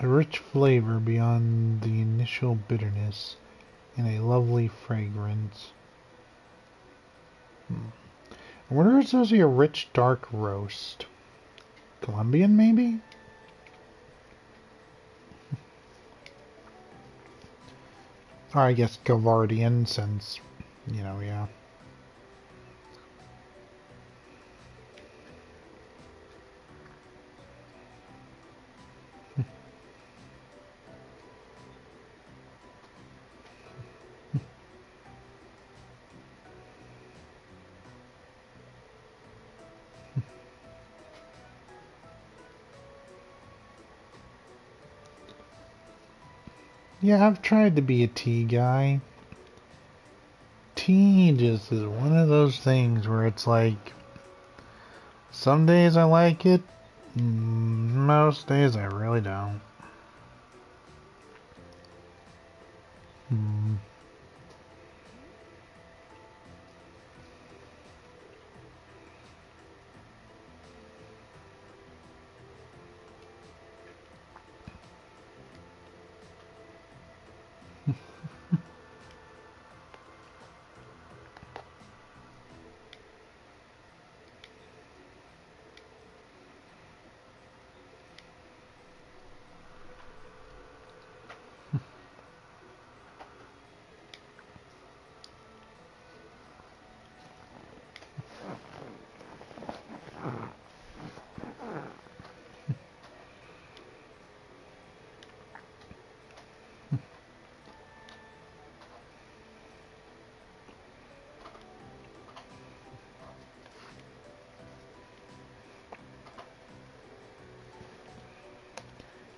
A rich flavor beyond the initial bitterness, and a lovely fragrance. I wonder if it's supposed to be a rich dark roast. Colombian, maybe? Or I guess Gavardian, since, you know, yeah. Yeah, I've tried to be a tea guy. Tea just is one of those things where it's like, some days I like it, most days I really don't.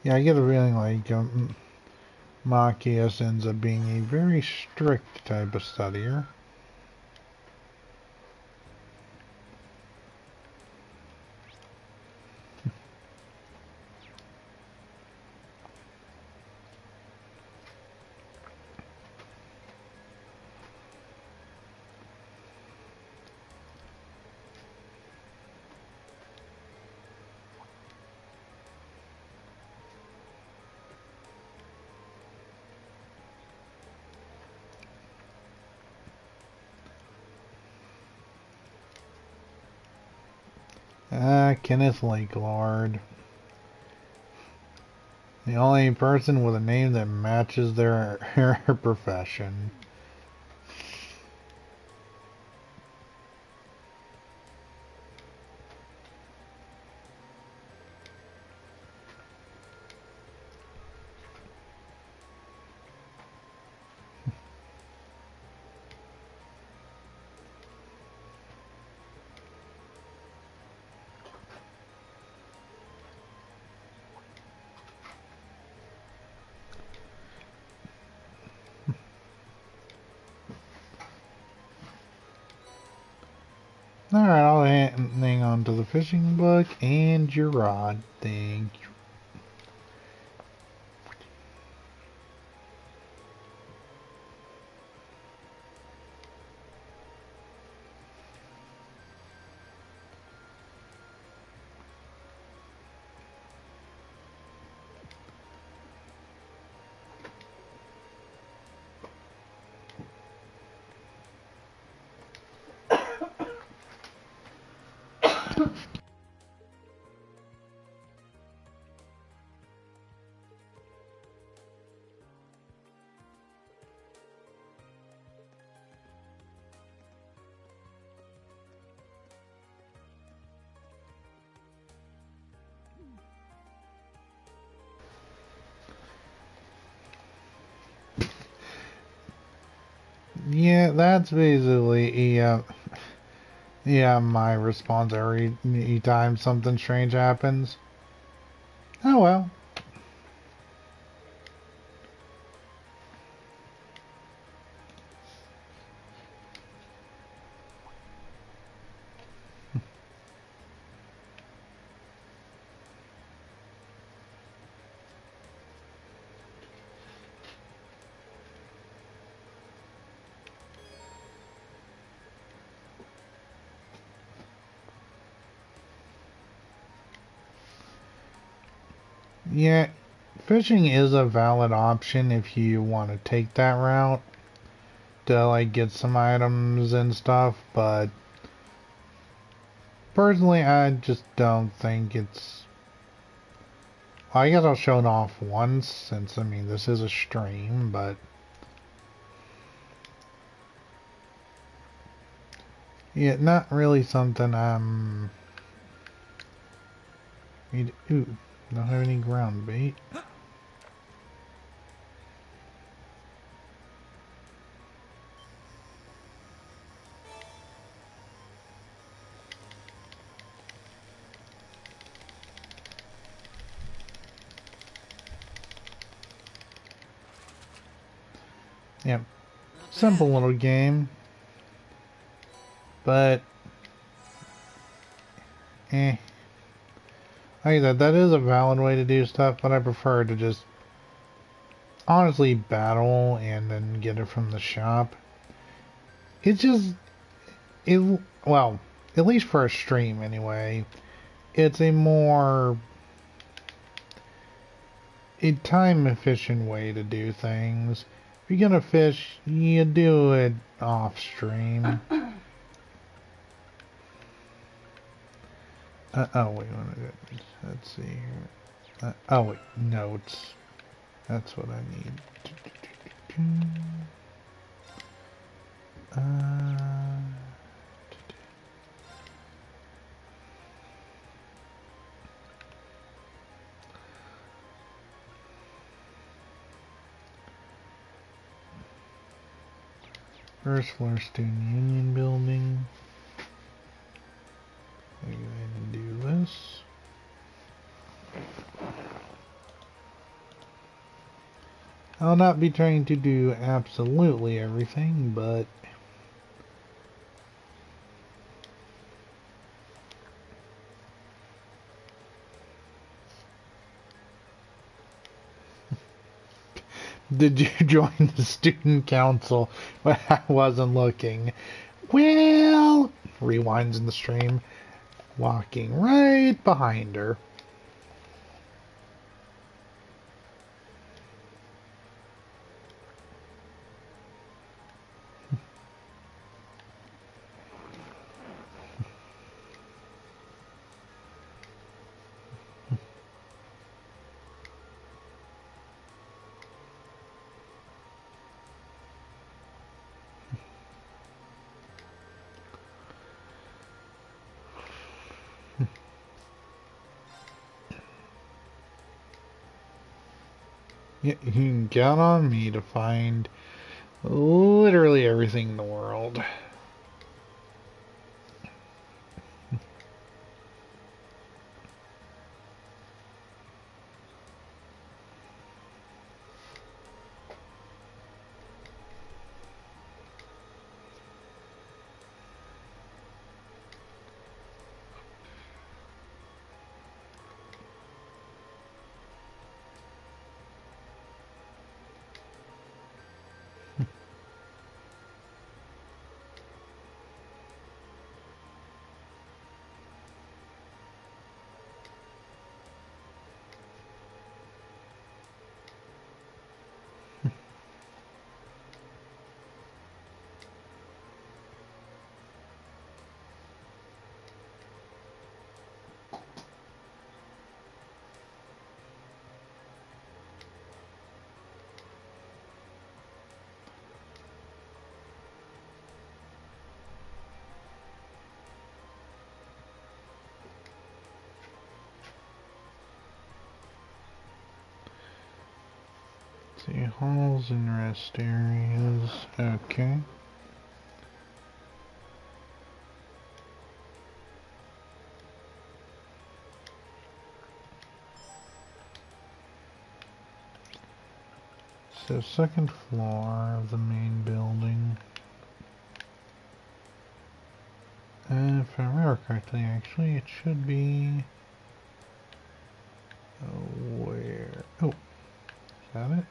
Yeah, I get a feeling like Machias ends up being a very strict type of studier. Kenneth Lakelord. The only person with a name that matches their profession. Alright, I'll hang on to the fishing book and your rod. Thank you. Yeah, that's basically yeah, my response every time something strange happens. Oh well. Yeah, fishing is a valid option if you want to take that route to like get some items and stuff, but personally I just don't think it's. Well, I guess I'll show it off once since I mean this is a stream, but yeah, not really something I'm. Ooh, don't have any ground bait. Yep, simple little game, but eh. Like that is a valid way to do stuff, but I prefer to just honestly battle and then get it from the shop. It's just well, at least for a stream anyway, it's a more time efficient way to do things. If you're gonna fish, you do it off stream. Oh wait, let's see here. Oh wait, notes. That's what I need. First floor student union building. We're going to do this. I'll not be trying to do absolutely everything, but did you join the student council when I wasn't looking? Well, rewinds in the stream, walking right behind her. You can count on me to find literally everything in the world. see, halls and rest areas. Okay. So second floor of the main building. And if I remember correctly, actually, it should be... where? Oh, is that it?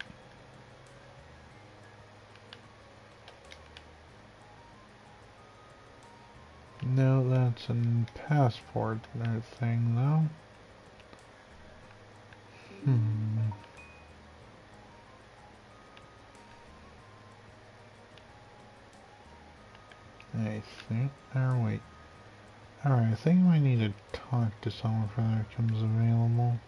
No, that's a passport thing, though. I think... or wait. Alright, I think I need to talk to someone before that becomes available.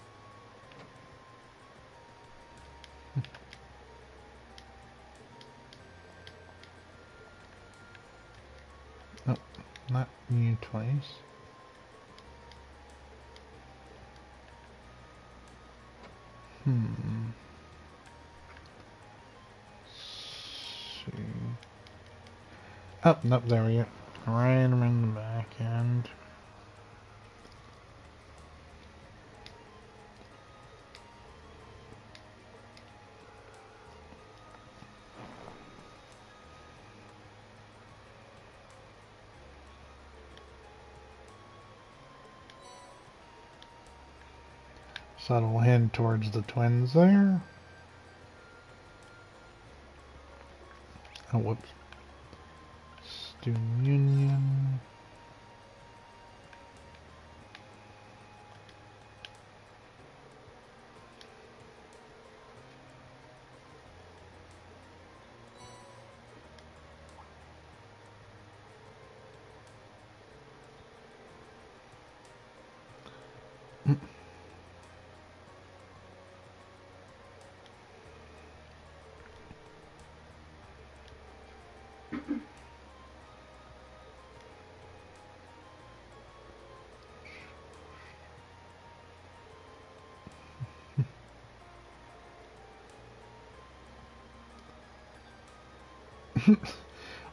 Oh, not you twice. See. Oh, nope, there we go. Right in the back end. Subtle hint towards the twins there. Oh, whoops. Student Union.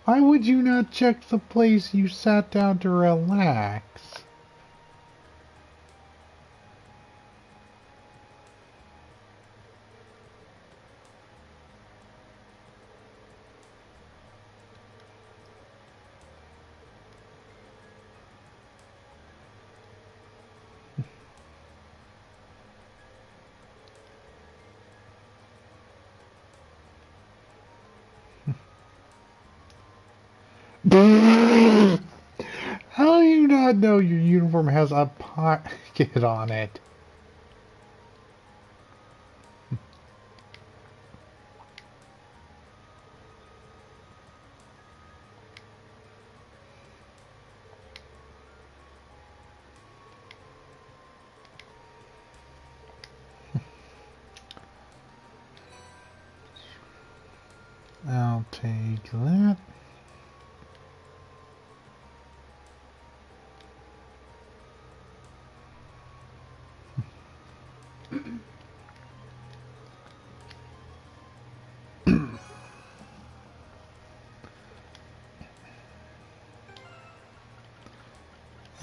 Why would you not check the place you sat down to relax? How do you not know your uniform has a pocket on it? I'll take that.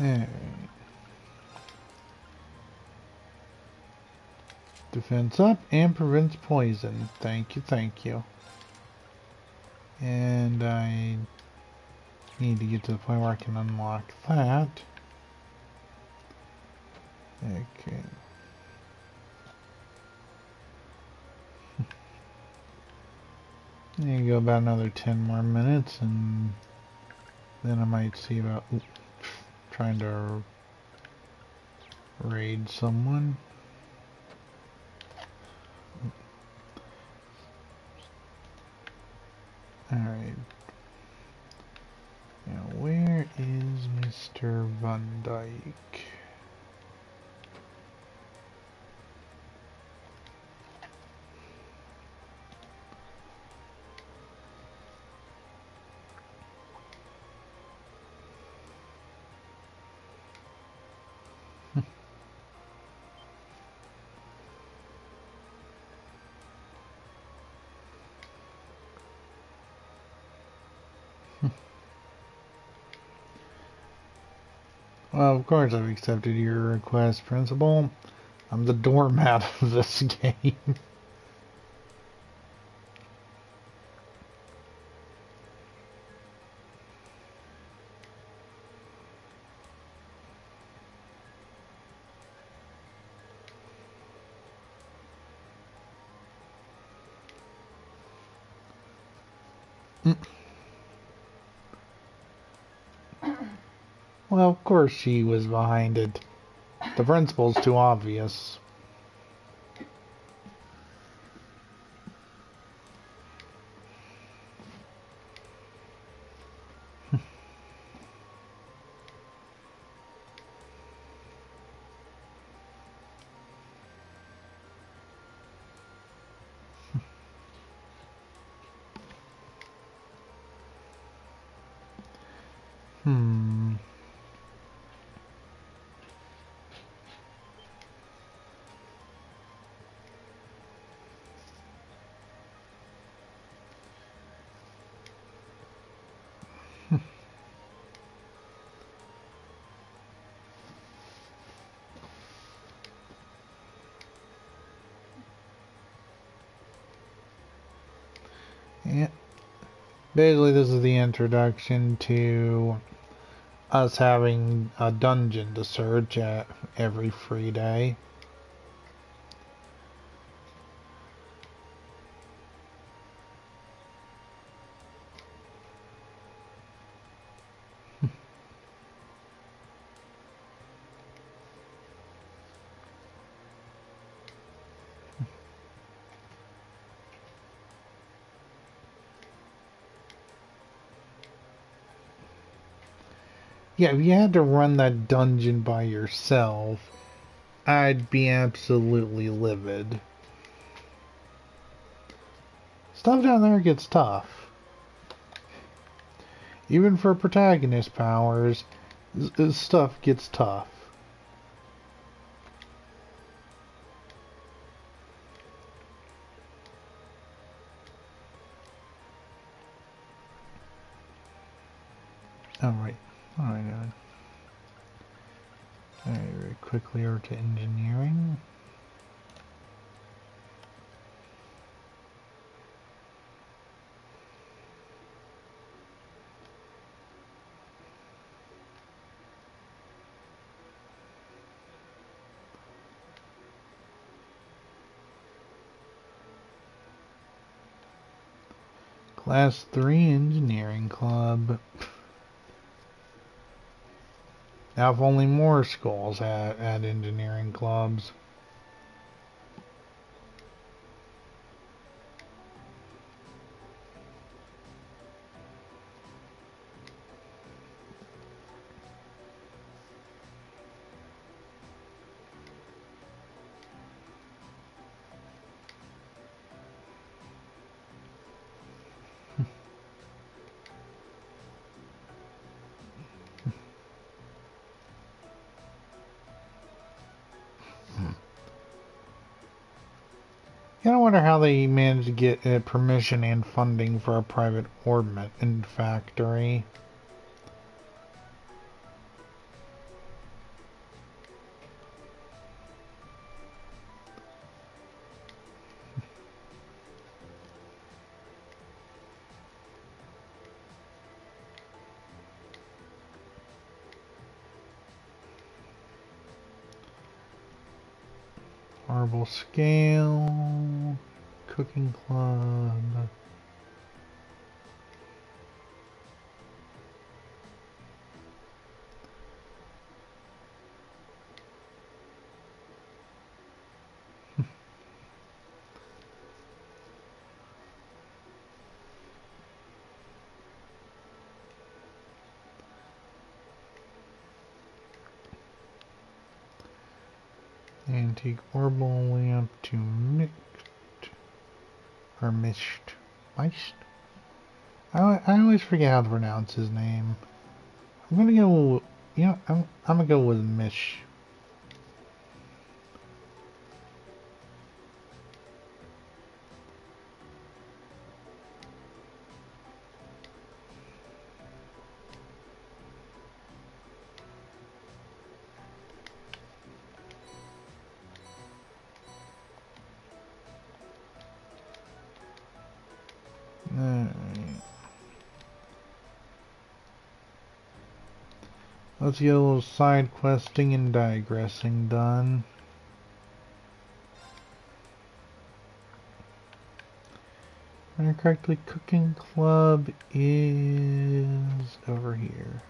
Alright. Defense up and prevents poison. Thank you, thank you. And I need to get to the point where I can unlock that. Okay. There you go, about another 10 more minutes, and then I might see about trying to raid someone. Alright. Now, where is Mr. Van Dyke? Well, of course I've accepted your request, Principal. I'm the doormat of this game. Well, of course she was behind it. The principal's too obvious. Hmm. Yeah. Basically, this is the introduction to us having a dungeon to search at every free day. Yeah, if you had to run that dungeon by yourself, I'd be absolutely livid. Stuff down there gets tough. Even for protagonist powers, stuff gets tough. Alright. Alright, very quickly over to engineering. Class 3 Engineering Club. Now if only more schools had engineering clubs. I wonder how they managed to get permission and funding for a private ornament factory. Marble scale, cooking club. Antique orbital lamp to mixed or mished. Meist? I always forget how to pronounce his name. I'm gonna go. I'm gonna go with Mish. Let's get a little side questing and digressing done. Remember correctly, cooking club is over here.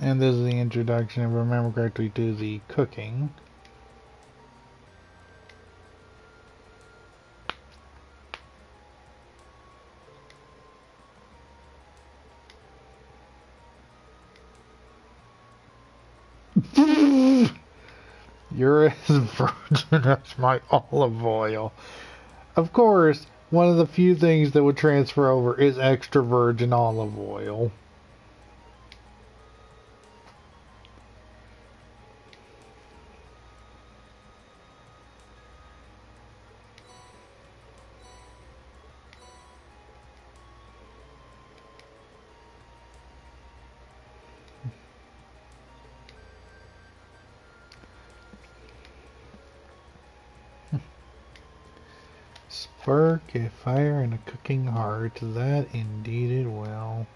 And this is the introduction, if I remember correctly, to the cooking. You're as virgin as my olive oil. Of course, one of the few things that would transfer over is extra virgin olive oil. Spark a fire in a cooking heart, that indeed it will.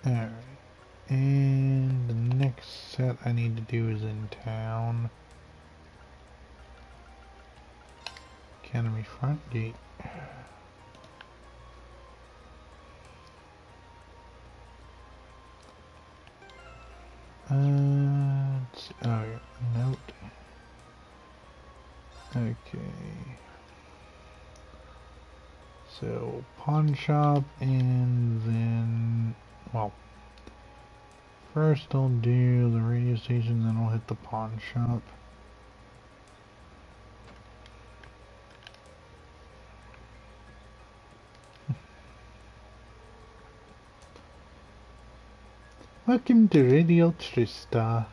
Alright, and the next set I need to do is in town. Academy front gate. Let's see. Oh, yeah. Note. Okay. So, pawn shop, and then, well, first I'll do the radio station, then I'll hit the pawn shop. Welcome to Radio Trista.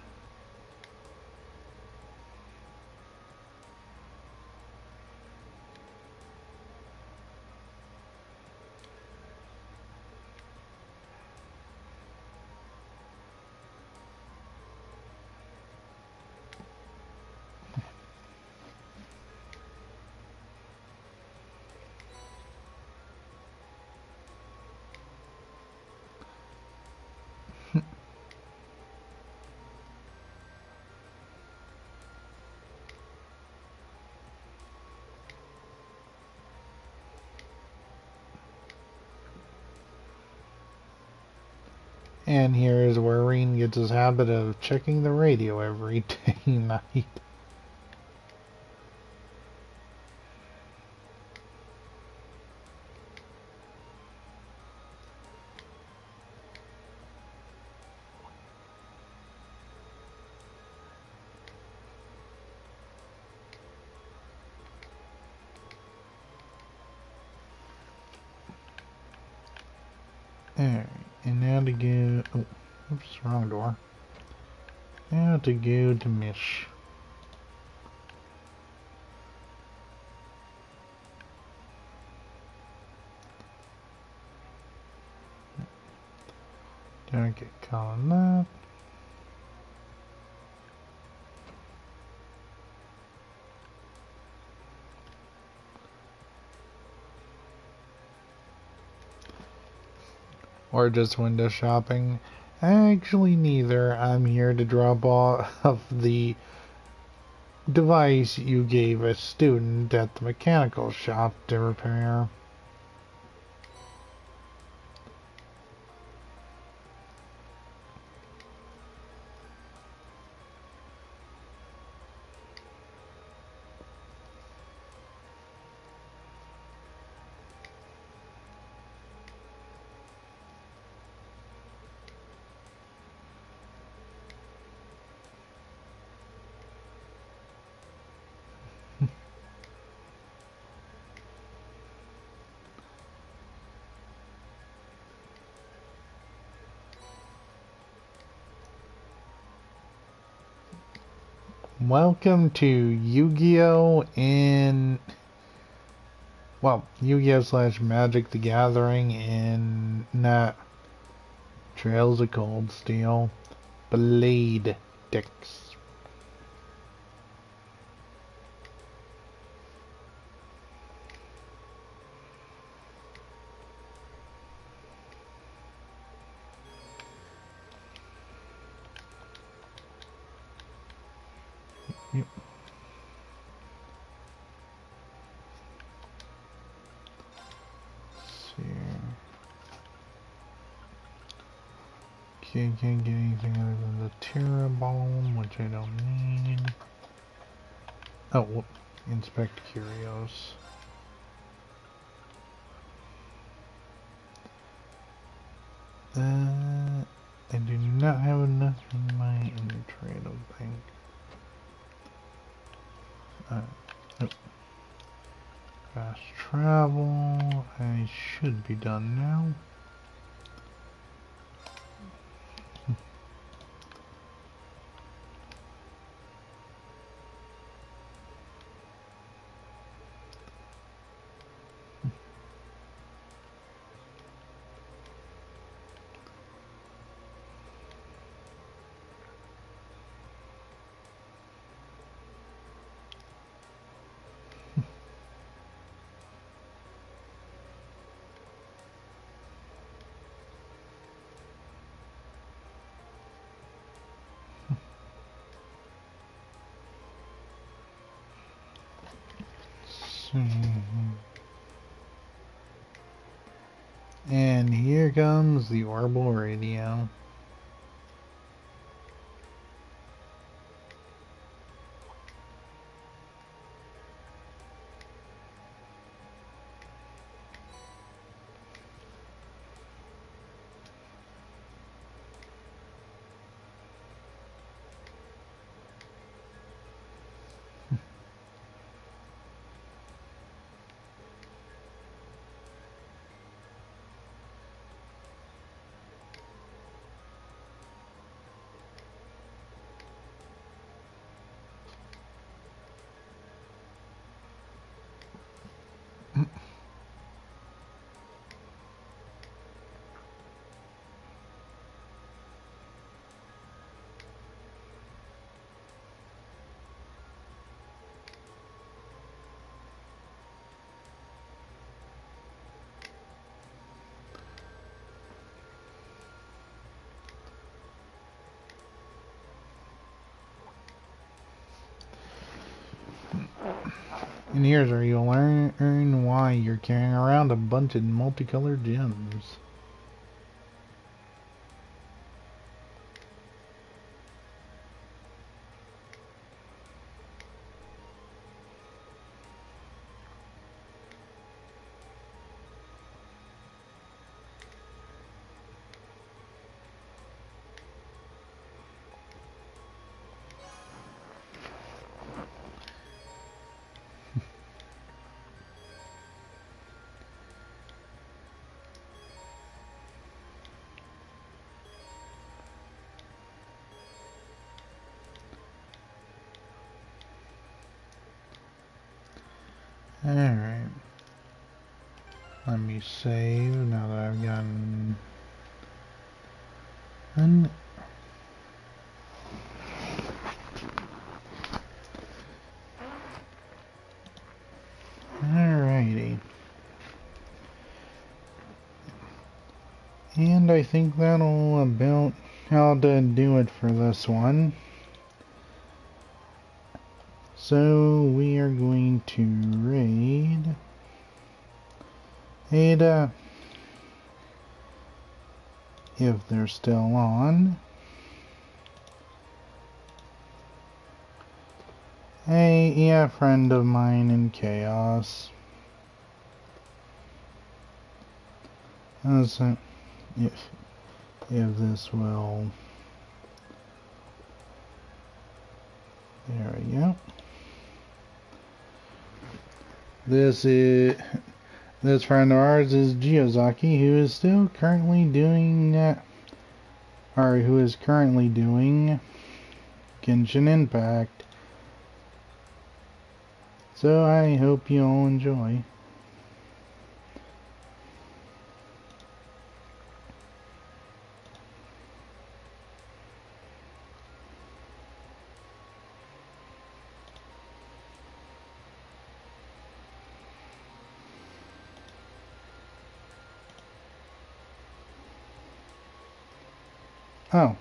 And here is where Reen gets his habit of checking the radio every day and night. Alright, and now to go... Oh, oops, wrong door. Now to go to Mish. Don't get caught on that. Or just window shopping. Actually, neither. I'm here to drop off the device you gave a student at the mechanical shop to repair. Welcome to Yu-Gi-Oh! Yu-Gi-Oh! / Magic the Gathering in Trails of Cold Steel Blade decks. Yep. Can't get anything other than the Terra Bomb, which I don't need. Oh, whoop. Inspect Curios. I do not have enough in my inventory, I don't think. Nope. Fast travel. I should be done now. And here comes the Orbital Radio. And here's where you'll learn why you're carrying around a bunch of multicolored gems. Alright. Let me save now that I've gotten... Alrighty. And I think that'll about how to do it for this one. So we are going to raid Ada, if they're still on. A friend of mine in Chaos. So if this will, there we go. This friend of ours is Giozaki, who is still currently doing, who is currently doing Genshin Impact So I hope you all enjoy. Oh.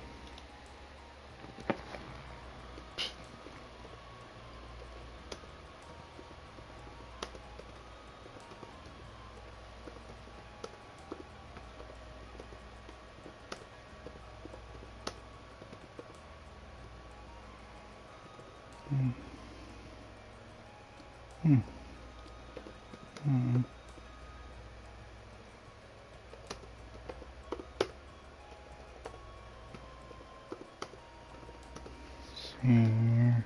Here.